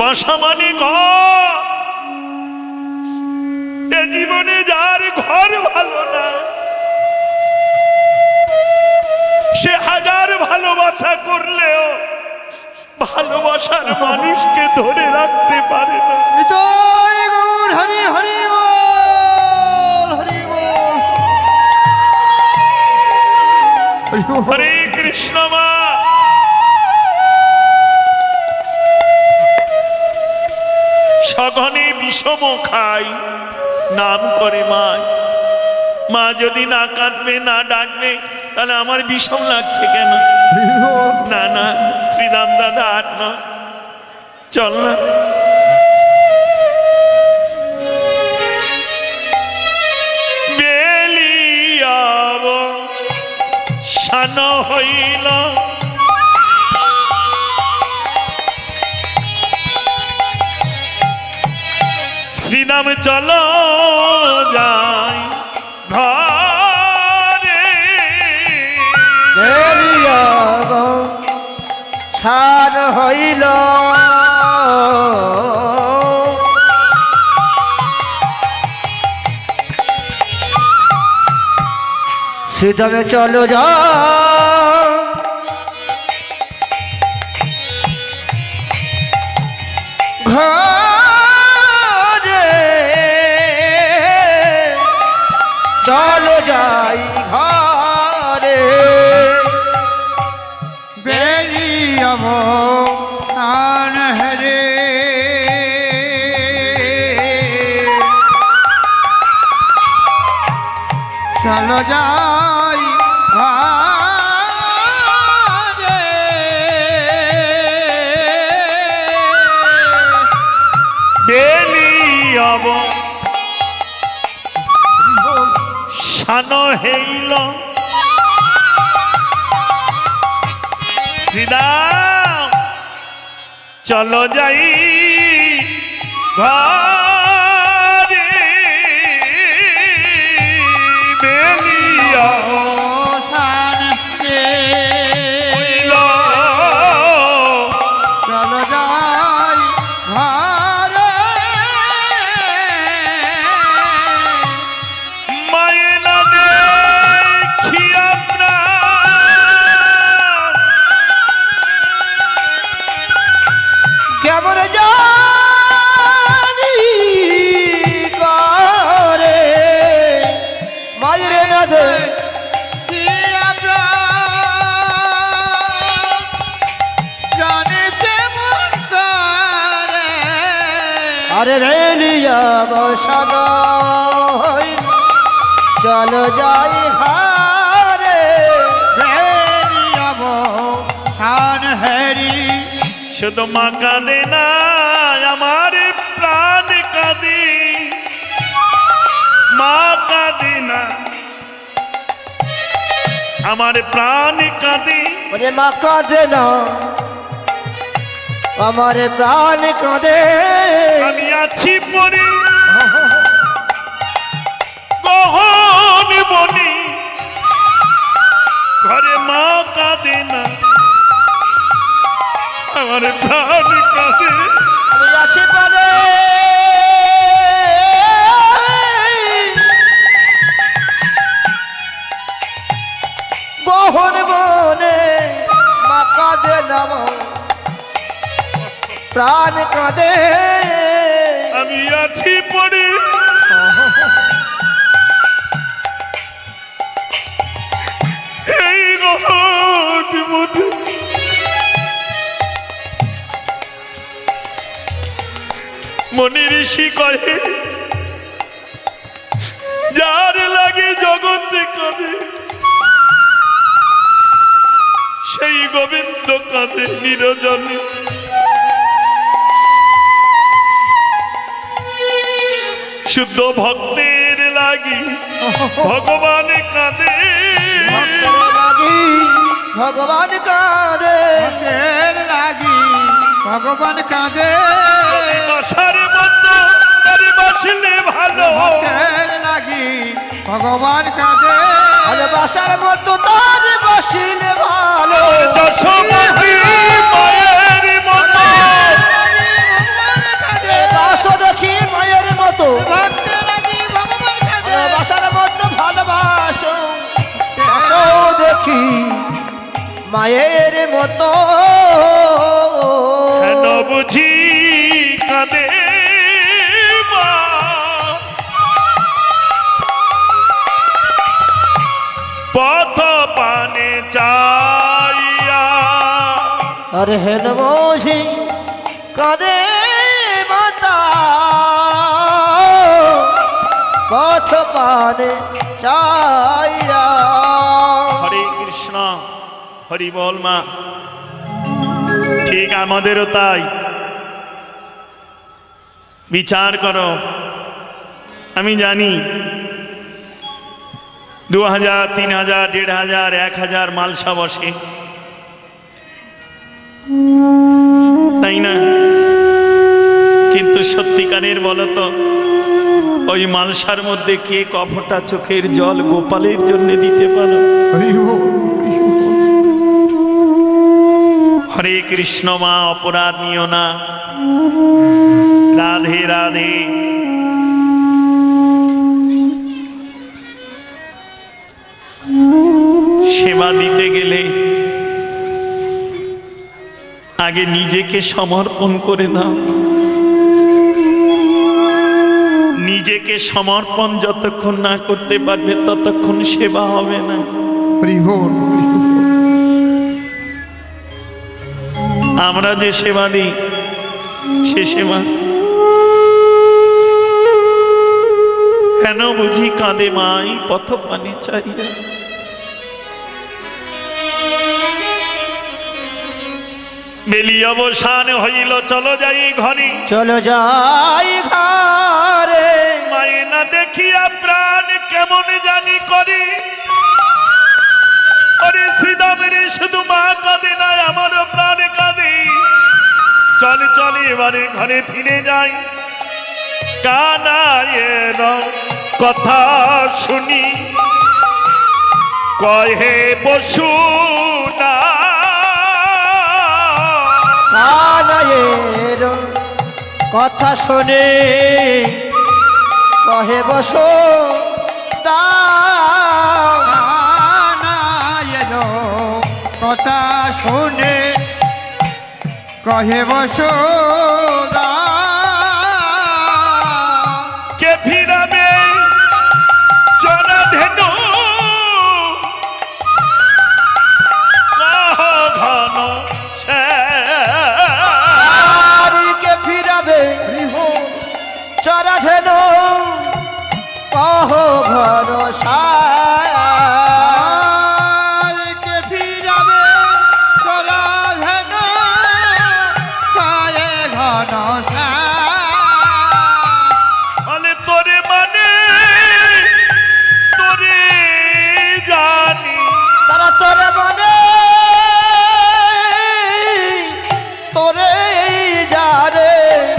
বাসা মানে ঘর। এ জীবনে যার ঘর ভালো না, সে হাজার ভালোবাসা করলেও ভালোবাসার মানুষকে ধরে রাখতে পারে না। নিতাই গৌর হরি হরি বল হরি বল হরি বল। হরে কৃষ্ণ মা। সঘনে বিষম খাই, নাম করে মা। মা যদি না কাঁদবে না ডাকবে, তাহলে আমার বিষম লাগছে কেন? হরি বল। না না শ্রীরাম দাদা আর না, চল না। বেলিয়াব শান হইল, শ্রীরাম চল যাই ঘরে। সার হইল সিধমে চলো যা ঘরে, চলো যাই ঘরে। বেরিয়াব প্রাণ হরে, চলো যাই ঘরে। বেলিয়াব শান হইল, শ্রীরাম চলো যাই ঘরে। বেলিয়া শান হইল, চলো যাই ঘরে। মায়না দেখিয়া প্রাণ, কেমন জানি করে মায়ের না দে আরে রেলিয়া বসান চলো যাই ঘরে। শুধু মা কাঁদে না, আমার প্রাণ কাঁদে। মা কাঁদে না, আমার প্রাণ কাঁদে। ওরে মা কাঁদে না, আমার প্রাণ কাঁদে। আমি আছি পরে গহন বনে, ঘরে মা কাঁদে না, আমার প্রাণ কাঁদে। আমি আছি পরে গহন বনে, মা কাঁদে না, প্রাণ কাঁদে আমি আছি পড়ে এই গহন মধ্যে। মনি ঋষি কহে যার লাগে জগতে কাঁদে সেই গোবিন্দ কাঁদে নিরজনে। শুদ্ধ ভক্তের লাগি ভগবান কাঁদে, ভগবান কাঁদে, ভক্তের লাগি ভগবান কাঁদে। বাসার মতো তারে বাসলে ভালো, ভক্তের লাগি ভগবান কাঁদে। ভালোবাসার মতো তার বসিলে ভালো। যশোমতী মায়ের মতো বাসো দেখি মায়ের মতো, ভক্তের লাগি ভগবান কাঁদে। ভালোবাসার মতো ভালোবাসো, বাসো দেখি মায়ের মতো। কেন বুঝি কাঁদে মা? পথ পানে চাইয়া আরে হেন বুঝি কাঁদে মাতা, পথ পানে চাইয়া। হরে কৃষ্ণ, হরি বল মা। ঠিক আমাদেরও তাই। বিচার করো, আমি জানি 2000, 3000, 1500, 1000 মালসা বসে, তাই না? কিন্তু সত্যিকারের বলতো ওই মালসার মধ্যে কে কফটা চোখের জল গোপালের জন্য দিতে পারো? হরি বল, হরি বল। হরে কৃষ্ণ মা, অপরাধ নিও না। রাধে রাধে। সেবা দিতে গেলে আগে নিজেকে সমর্পণ করে দাও। নিজেকে সমর্পণ যতক্ষণ না করতে পারবে ততক্ষণ সেবা হবে না। হরি বল, হরি বল। আমরা যে সেবা দিই সে সেবা কেন বুঝি কাঁদে মাই পথ পানে চাইয়া। বেলি অবসান হইল, চলো যাই ঘরে। চলো যাই ঘরে, মায়ে না দেখিয়া প্রাণ কেমন জানি করে। আরে শ্রীদামের শুধু মা কাঁদে না, আমারও প্রাণ কাঁদে। চলে চলে এবারে ঘরে ফিরে যাই। কানায়ের কথা শুনি কহে বসু না। কানাইয়ের কথা শুনে কহে বসো দাও। কানাইয়ের কথা শুনে কহে বসো কে ফিরাবে জনা ধেনু ঘন কে ফিরাবে চরা ধেন কহ ভরসা। কে ফিরাবে তোরা ধেন কায়ে ঘন বলে তোরে মানে তোরে জানি। তারা তোরে মানে তোরে যারে,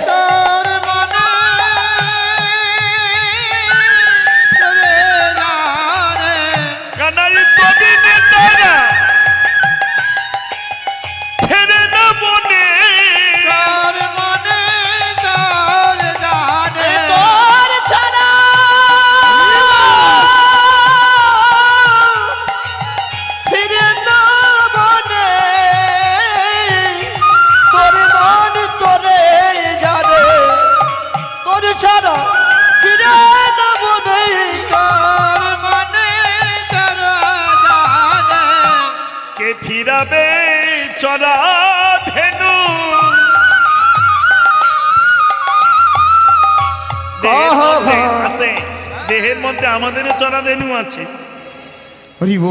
তোর মনে তোরে যাবে চরা ধেনু। দেহের মধ্যে আমাদেরও চরা ধেনু আছে,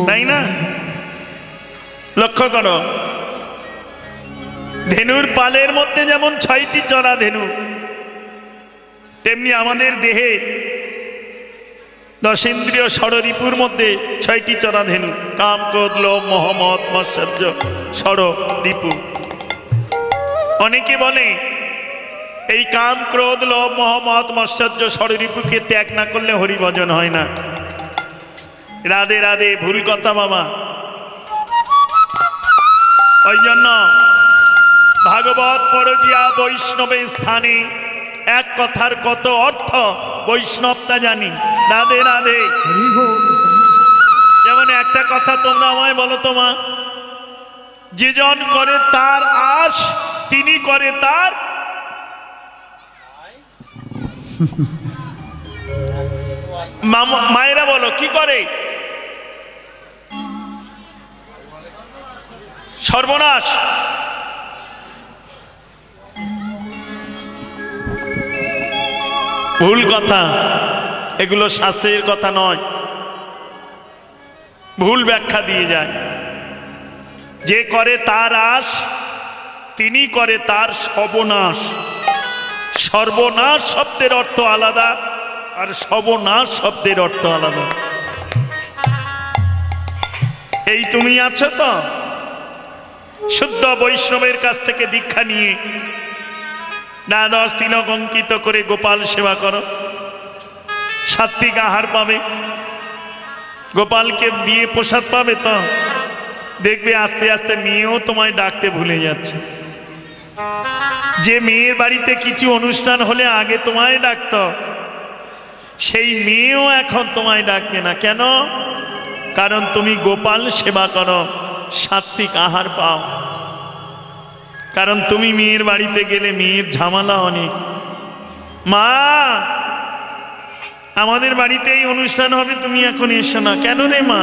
তাই না? লক্ষ্য করো, ধেনুর পালের মধ্যে যেমন 6টি চরা ধেনু, তেমনি আমাদের দেহে দশেন্দ্রিয় ষড়রিপুর মধ্যে 6টি চরা ধেনু, কাম, ক্রোধ, লোভ, মোহ, মদ, মাৎসর্য, ষড়রিপু। অনেকে বলে এই কাম, ক্রোধ, লোভ, মোহ, মদ, মাৎসর্য, ষড়রিপুকে ত্যাগ না করলে হরিভজন হয় না। রাধে রাধে, ভুল কথা বাবা। ওই জন্য ভাগবত পরজিয়া বৈষ্ণবে স্থানে, এক কথার কত অর্থ বৈষ্ণবতা জানি। রাধে রাধে। যেমন একটা কথা তোমরা আমায় বলো তো মা, যে জন করে তার আশ, তিনি করে তার মায়েরা বলো কি করে? সর্বনাশ। ভুল কথা, এগুলো শাস্ত্রের কথা নয়, ভুল ব্যাখ্যা দিয়ে যায়। যে করে তার আশ, তিনি করে তার সর্বনাশ। সর্বনাশ শব্দের অর্থ আলাদা, আর সর্বনাশ শব্দের অর্থ আলাদা। এই তুমি আছো তো শুদ্ধ বৈষ্ণবের কাছ থেকে দীক্ষা নিয়ে দ্বাদশ তিলক অঙ্কিত করে গোপাল সেবা করো, সাত্বিক আহার পাবে, গোপালকে দিয়ে প্রসাদ পাবে, তো দেখবে আস্তে আস্তে মেয়েও তোমায় ডাকতে ভুলে যাচ্ছে। যে মেয়ের বাড়িতে কিছু অনুষ্ঠান হলে আগে তোমায় ডাকতো, সেই মেয়েও এখন তোমায় ডাকবে না। কেন? কারণ তুমি গোপাল সেবা করো, সাত্বিক আহার পাও। কারণ তুমি মেয়ের বাড়িতে গেলে মেয়ের ঝামেলা অনেক। মা, আমাদের বাড়িতে এই অনুষ্ঠান হবে, তুমি এখন এসো না। কেন রে মা?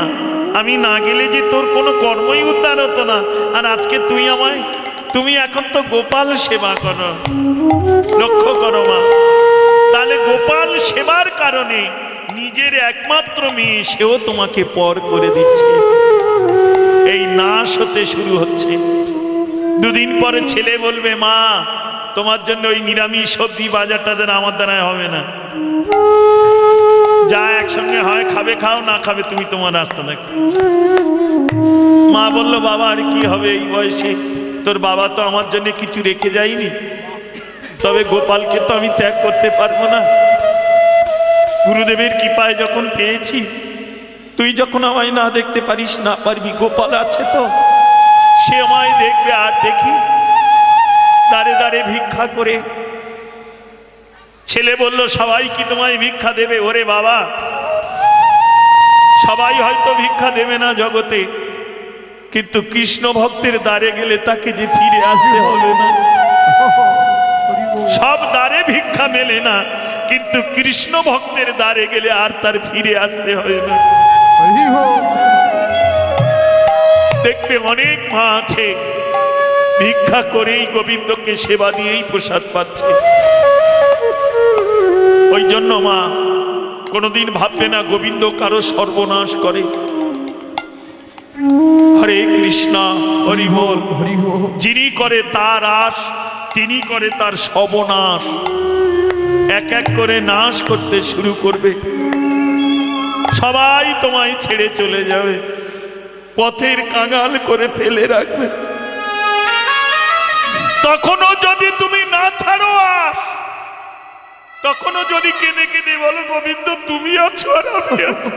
আমি না গেলে যে তোর কোনো কর্মই উদ্ধার হতো না, আর আজকে তুই আমায়, তুমি এখন তো গোপাল সেবা করো। লক্ষ্য করো মা, তাহলে গোপাল সেবার কারণে নিজের একমাত্র মেয়ে সেও তোমাকে পর করে দিচ্ছে। এই নাশ হতে শুরু হচ্ছে। দুদিন পরে ছেলে বলবে, মা তোমার জন্য ওই নিরামিষ সবজি বাজার টাজার আমার দ্বারায় হবে না, যা একসঙ্গে হয় খাবে খাও, না খাবে তুমি তোমার রাস্তা দেখো। মা বলল, বাবা আর কি হবে এই বয়সে, তোর বাবা তো আমার জন্য কিছু রেখে যায়নি, তবে গোপালকে তো আমি ত্যাগ করতে পারবো না। গুরুদেবের কৃপায় যখন পেয়েছি, তুই যখন আমায় না দেখতে পারিস, না পারবি, গোপাল আছে তো, সে আমায় দেখবে। আর দেখি দাঁড়ে দাঁড়ে ভিক্ষা করে। ছেলে বলল, সবাই কি তোমায় ভিক্ষা দেবে? ওরে বাবা, সবাই হয়তো ভিক্ষা দেবে না জগতে, কিন্তু কৃষ্ণ ভক্তের দ্বারে গেলে তাকে যে ফিরে আসতে হবে না। সব দ্বারে ভিক্ষা মেলে না, কিন্তু কৃষ্ণ ভক্তের দ্বারে গেলে আর তার ফিরে আসতে হয় না। দেখবে অনেক মা আছে ভিক্ষা করেই গোবিন্দকে সেবা দিয়েই প্রসাদ পাচ্ছে। ওই জন্য মা কোনোদিন ভাববে না গোবিন্দ কারো সর্বনাশ করে। হরে কৃষ্ণ, হরি বল। যিনি করে তার আশ, তিনি করে তার সর্বনাশ। এক এক করে নাশ করতে শুরু করবে। সবাই তোমায় ছেড়ে চলে যাবে, পথের কাঙাল করে ফেলে রাখবে। তখনও যদি তুমি না ছাড়ো আশ, তখনও যদি কেঁদে কেঁদে বলো, গোবিন্দ তুমি আছো আর আমি আছি,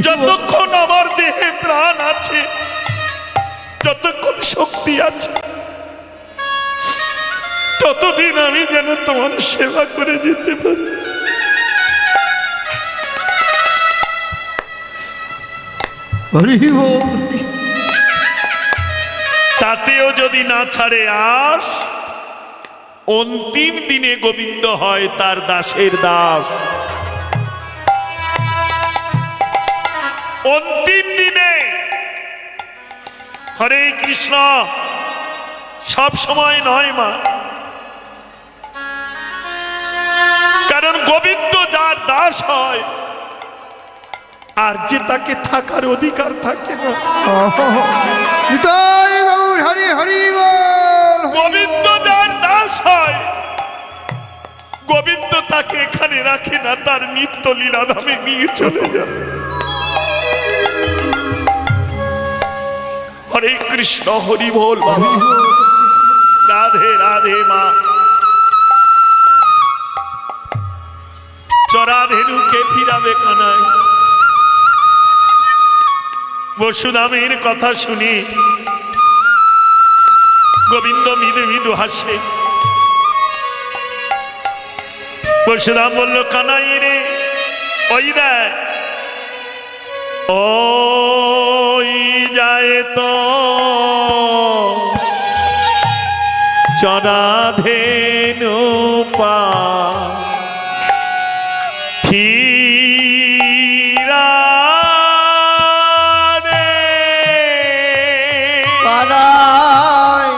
যতক্ষণ আমার দেহে প্রাণ আছে, যতক্ষণ শক্তি আছে, ততদিন আমি যেন তোমার সেবা করে যেতে পারি। তাতেও যদি না ছাড়ে আশ, অন্তিম দিনে গোবিন্দ হয় তার দাসের দাস। অন্তিম দিনে হরে কৃষ্ণ। সব সময় নয় মা, কারণ গোবিন্দ যার দাস হয় আর যে তাকে থাকার অধিকার থাকে না। নিতাই গৌর হরি হরি বল। গোবিন্দ যার দাস হয়, গোবিন্দ তাকে এখানে রাখে না, তার নিত্য লীলাধামে নিয়ে চলে যায়। হরে কৃষ্ণ হরি বল বাবা। রাধে রাধে মা। চরাধেনুকে ফিরাবে কানাই। বসুধামের কথা শুনি গোবিন্দ মৃদু মৃদু হাসে। বসুধাম বলল, কানাই রে, ওই দেখ ওই যায় তো চরাধেনু পা ফিরা রে। কানাই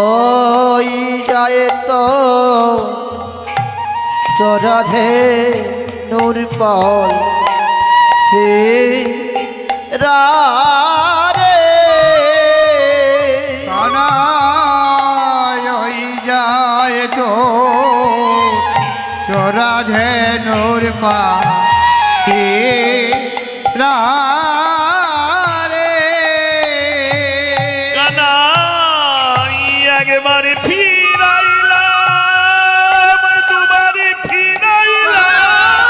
ওই যায় তো চরাধেনুর পাল ফিরা রে। কানাই ওই যায় তো চরাধেনুর পা রে। কানাই একবারে ফিরাইলাম, দুবারে ফিরাইলাম।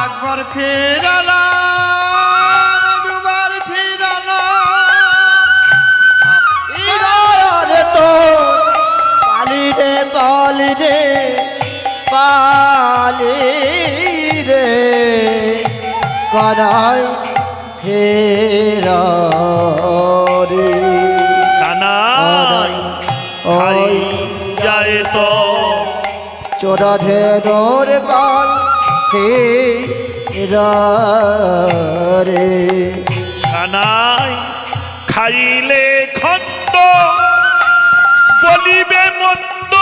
একবার ফেরালাম, দুবার ফিরালাম। পালি রে পালি রে পালি রে কানাই ফেরা রে। কানাই ওই যায় তো চরাধেনুর পাল ফেরা রে। কানাই খাইলে খন্দ বলিবে মন্দ,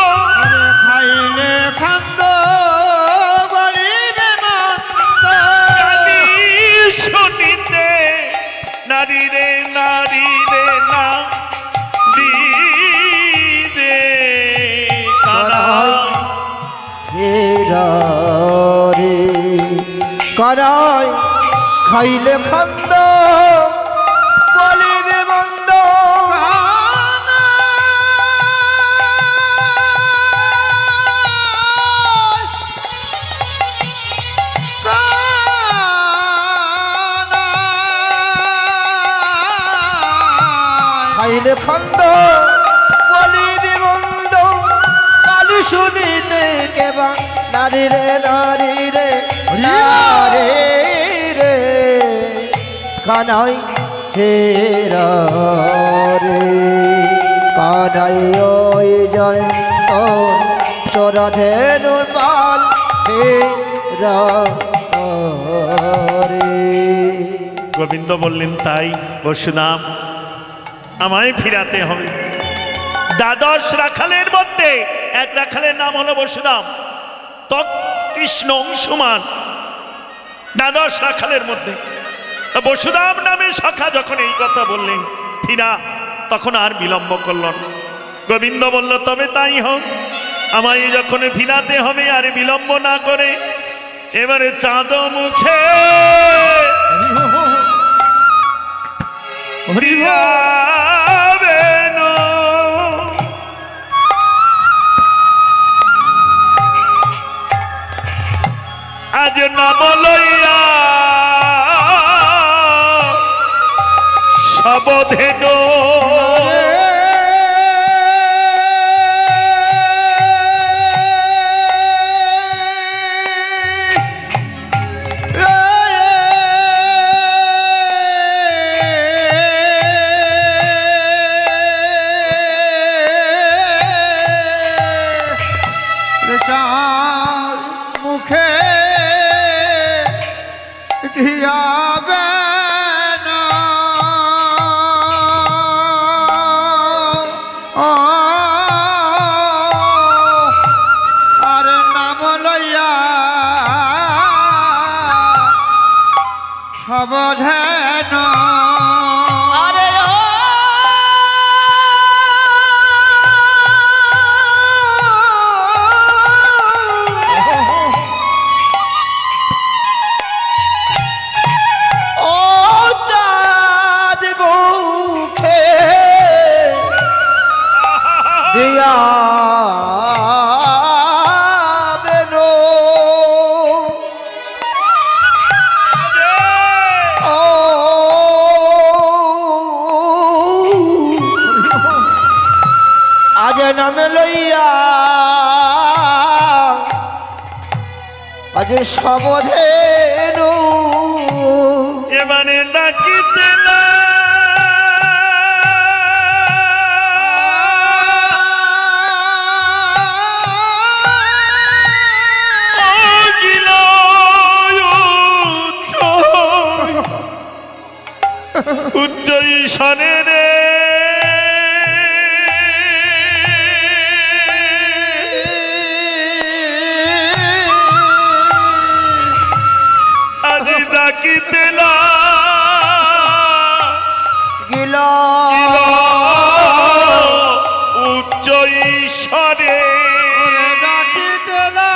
খাইলে খান্দ বলিবে মন্দ। গালি শুনিতে নারী রে নারী রে না দিরে। কানাই ফেরা রে। কানাই খাইলে খান্দ বলিবে মন্দ। খাইলে খন্দ বলিবে মন্দ, কালি শুনিতে কেবা নারী রে নারী রে নারী রে। কানাই ফেরা রে। কানাই ওই যায় তো চরাধেনুর পাল ফেরা রে। গোবিন্দ বললেন, তাই বসুধাম আমায় ফিরাতে হবে। দ্বাদশ রাখালের মধ্যে এক রাখালের নাম হলো বসুধাম, কৃষ্ণ অংশুমান। দ্বাদশ রাখালের মধ্যে বসুধাম নামে সখা যখন এই কথা বললেন ফিরা, তখন আর বিলম্ব করল না। গোবিন্দ বলল, তবে তাই হোক, আমায় যখন ফিরাতে হবে আর বিলম্ব না করে এবারে চাঁদ মুখে দিয়াবেন। আজ নাম লইয়া সবধেন চাঁদ মুখে ধিয়াবে না আর নাম লইয়া সাবধান আরে ও চাঁদ মুখে দিয়া নাম লইয়া আজ সবধেনু এবারে ডাকিতে না গিল উচ্চ ঈশানে রে ডাকিতে না গিল উচ্চ ঈশ্বরে ডাকিতে না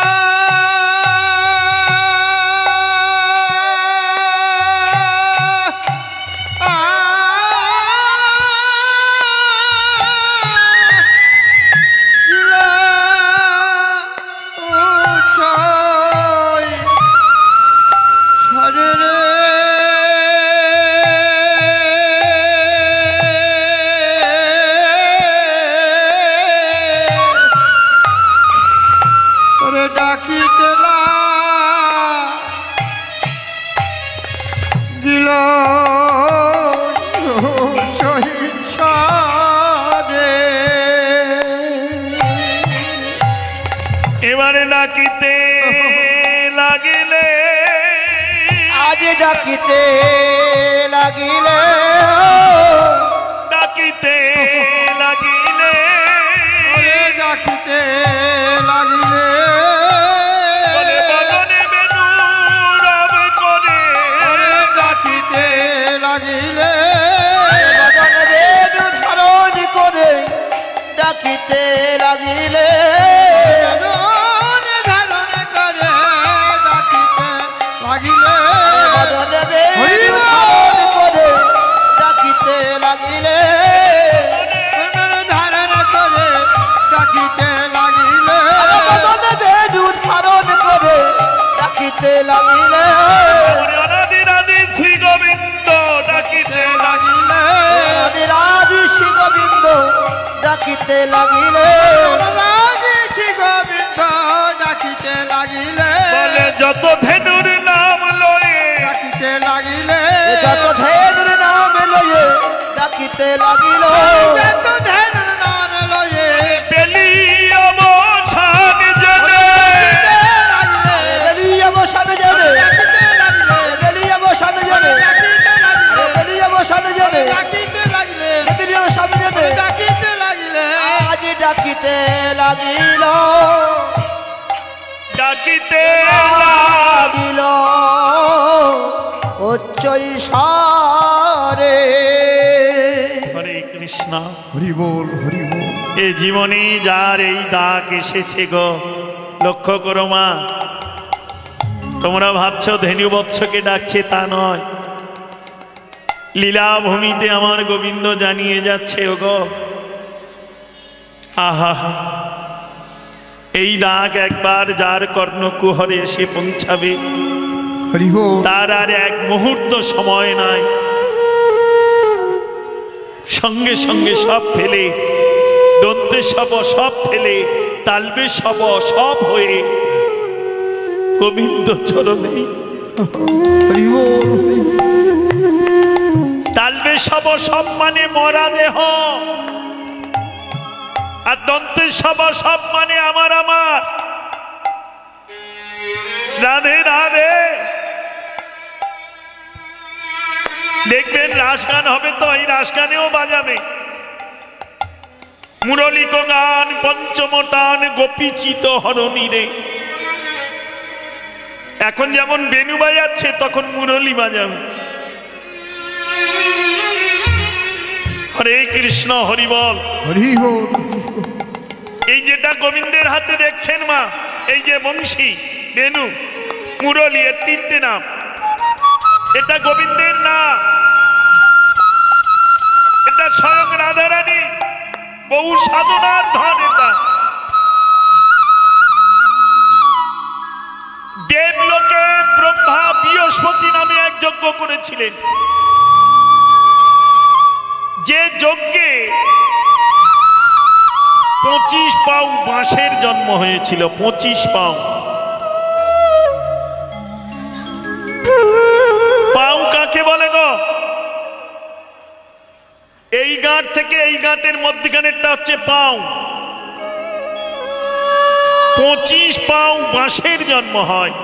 এবারে ডাকিতে লাগিলে আজ ডাকিতে লাগিলে ডাকিতে লাগিলে ডাকিতে লাগিলে বদনে বেনু রব করে ডাকিতে লাগিলে বদনে বেনু ধারণ করে ডাকিতে লাগিলে লাগিলে অনাদি শ্রী গোবিন্দ ডাকিতে লাগিলে রাধি শ্রী গোবিন্দ ডাকিতে লাগিলে শ্রী গোবিন্দ ডাকিতে লাগিলে বলে যত ধেনুর নাম লয়ে ডাকিতে লাগিলে যত ধেনুর নাম লয়ে ডাকিতে লাগিল যত ধেনুর নাম লয়ে পেলি অবসান জেনে বেরিয়ে বসাবে জানে বেরিয়ে বসাবে জানে বেরিয়ে বসাবে জানে ডাকিতে লাগিলে বেরিয়ে বসাবে জানে ডাকিতে লাগিলে আজ ডাকিতে লাগিল ডাকিতে লাগিল উচ্চ ঈশ্বরে হরে কৃষ্ণ হরি বল হরি বল এ জীবনে যার এই ডাক এসেছে গো লক্ষ্য করো মা তোমরা ভাবছো ধেনু বৎসকে ডাকছে তা নয় লীলাভূমিতে আমার গোবিন্দ জানিয়ে যাচ্ছে ও গো আহা এই ডাক একবার যার কর্ণকুহরে এসে পৌঁছাবে হরি বল তার আর এক মুহূর্ত সময় নাই সঙ্গে সঙ্গে সব ফেলে দন্তে সব সব ফেলে তালবে সব সব হয়ে গোবিন্দ চরণে হরি বল তালবে সব সব মানে মরা দেহ আর দন্তে সব সব মানে আমার রাধে রাধে। দেখবেন রাস গান হবে তো এই রাস গানেও বাজাবে মুরলিক গান পঞ্চমটান গোপীচিত হরণীরে। এখন যেমন বেনু বাজাচ্ছে তখন মুরলি বাজাবে। হরে কৃষ্ণ হরি বল। হরি বল। এই যেটা গোবিন্দের হাতে দেখছেন মা, এই যে বংশী, বেনু, মুরলি, এর তিনটে নাম। এটা গোবিন্দের নাম, এটা স্বয়ং রাধারানী বহু সাধনার ধন। এটা দেবলোকে ব্রহ্মা বৃহস্পতি নামে এক যজ্ঞ করেছিলেন, যে যজ্ঞে 25 পাউ বাঁশের জন্ম হয়েছিল। 25 পাউ। পাউ কাকে বলে গো? এই গাঁট থেকে এই গাঁটের মধ্যখানেরটা হচ্ছে পাউ। 25 পাউ বাঁশের জন্ম হয়।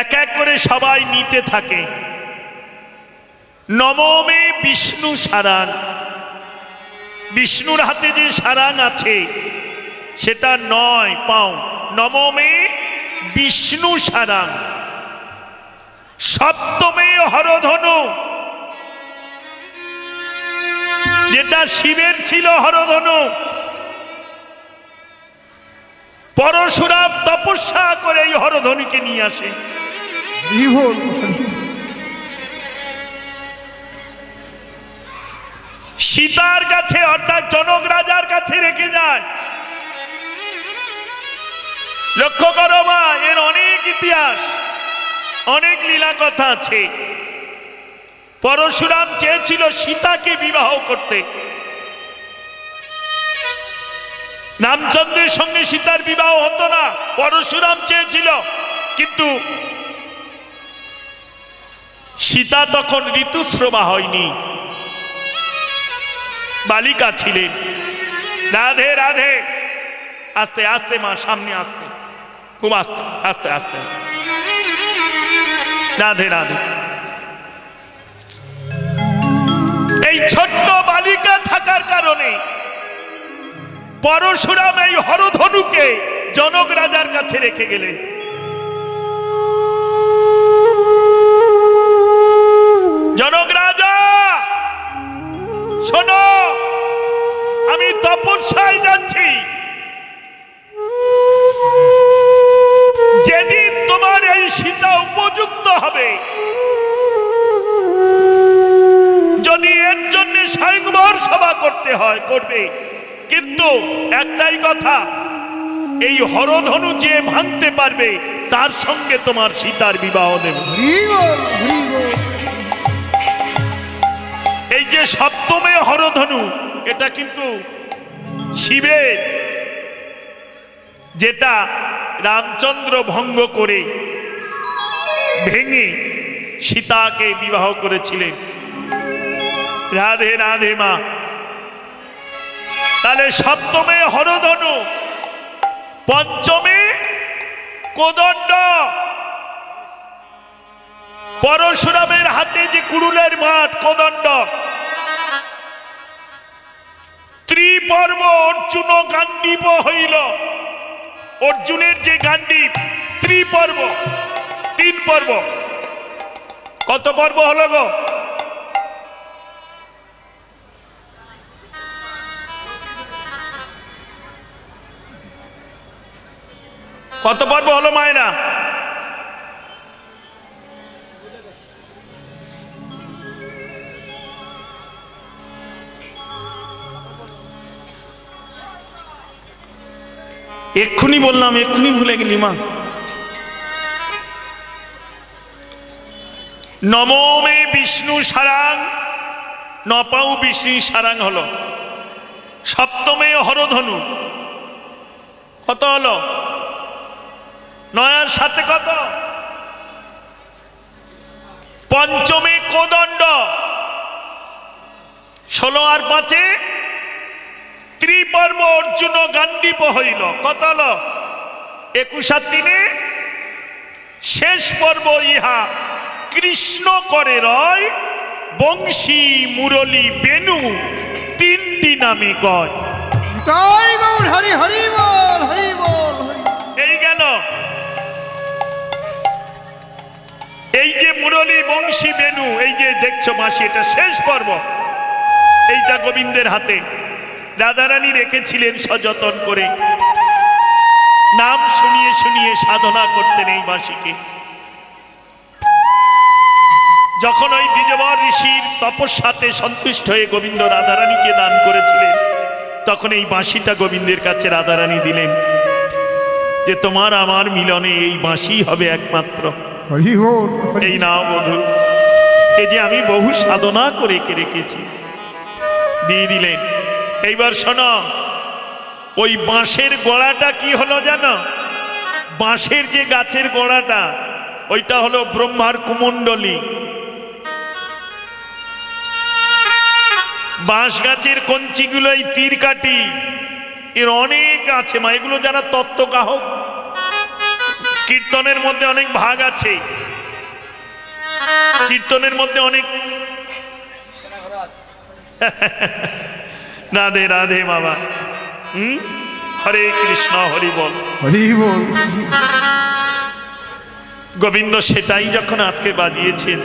এক এক করে সবাই নিতে থাকে। নবমে বিষ্ণু সারাং, বিষ্ণুর হাতে যে সারাং আছে সেটা 9 পাউ। নবমে বিষ্ণু সারাং। সপ্তমে হরধনু, যেটা শিবের ছিল হরধনু। পরশুরাম তপস্যা করে এই হরধনুকে নিয়ে আসে। হরি বল। সীতার কাছে অর্থাৎ জনক রাজার কাছে রেখে যায়। লক্ষ্য করো মা, এর অনেক ইতিহাস, অনেক লীলা কথা আছে। পরশুরাম চেয়েছিল সীতাকে বিবাহ করতে। রামচন্দ্রের সঙ্গে সীতার বিবাহ হতো না, পরশুরাম চেয়েছিল। কিন্তু সীতা তখন ঋতুস্রবা হয়নি, বালিকা ছিলেন। রাধে রাধে। আস্তে আস্তে মা, সামনে আসতে, খুব আস্তে আস্তে আস্তে আস্তে। রাধে রাধে। এই ছোট্ট বালিকা থাকার কারণে পরশুরাম এই হরধনুকে জনক রাজার কাছে রেখে গেলেন। জনক রাজা শোনো, আমি তপস্যায় যাচ্ছি। যেদিন তোমার এই সীতা উপযুক্ত হবে, যদি এর জন্য স্বয়ংবর সভা করতে হয় করবে, কিন্তু একটাই কথা, এই হরধনু যে ভাঙতে পারবে তার সঙ্গে তোমার সীতার বিবাহ দেবে। হরি বল। হরি বল। এই যে সপ্তমে হরধনু, এটা কিন্তু শিবের, যেটা রামচন্দ্র ভঙ্গ করে ভেঙে সীতাকে বিবাহ করেছিলেন। রাধে রাধে মা। তাহলে সপ্তমে হরধনু, পঞ্চমে কোদণ্ড, পরশুরামের হাতে যে কুড়ুলের মাঠ কোদণ্ড। ত্রিপর্ব অর্জুন গান্ডীব হইল। অর্জুনের যে গান্ডীব, ত্রিপর্ব, 3 পর্ব। কত পর্ব হলো গো? কত পর্ব হলো মায়েরা? এক্ষুনি বললাম, এক্ষুনি ভুলে গেলি মা। নবমে বিষ্ণু সারাং, 9 পাউ বিষ্ণু সারাং হলো। সপ্তমে হরধনু, কত হলো? 9 আর 7 কত? পঞ্চমে কোদণ্ড, 16 আর 5 ত্রিপর্ব অর্জুন গান্ডীব হইল। কত হলো? 21 দিনে শেষ পর্ব ইহা কৃষ্ণ করে রয়, বংশী মুরলী বেনু তিনটি নামে কয়। তাই গৌর হরি হরি বল হরি বল হরি। এই গেল, এই যে মুরলী বংশী বেনু, এই যে দেখছো মাসি, এটা শেষ পর্ব। এইটা গোবিন্দের হাতে রাধারানী রেখেছিলেন সযতন করে, নাম শুনিয়ে শুনিয়ে সাধনা করতেন এই বাঁশিকে। যখন ওই দ্বিজবর ঋষির তপস্যাতে সন্তুষ্ট হয়ে গোবিন্দ রাধারানীকে দান করেছিলেন, তখন এই বাঁশিটা গোবিন্দের কাছে রাধারানী দিলেন যে তোমার আমার মিলনে এই বাঁশি হবে একমাত্র। হরি বল হরি। এই নাও বধূ, এই যে আমি বহু সাধনা করে রেখেছি, দিয়ে দিলেন। এইবার শোনো, ওই বাঁশের গোড়াটা কি হলো জানো? বাঁশের যে গাছের গোড়াটা, ওইটা হলো ব্রহ্মার কুমণ্ডলী। বাঁশ গাছের কঞ্চিগুলো এই তীর কাটি, এর অনেক আছে মা। এগুলো যারা তত্ত্বগাহক, কীর্তনের মধ্যে অনেক ভাগ আছে, কীর্তনের মধ্যে অনেক রাধে রাধে বাবা। হরে কৃষ্ণ হরি বল হরি বল। গোবিন্দ সেটাই যখন আজকে বাজিয়েছেন,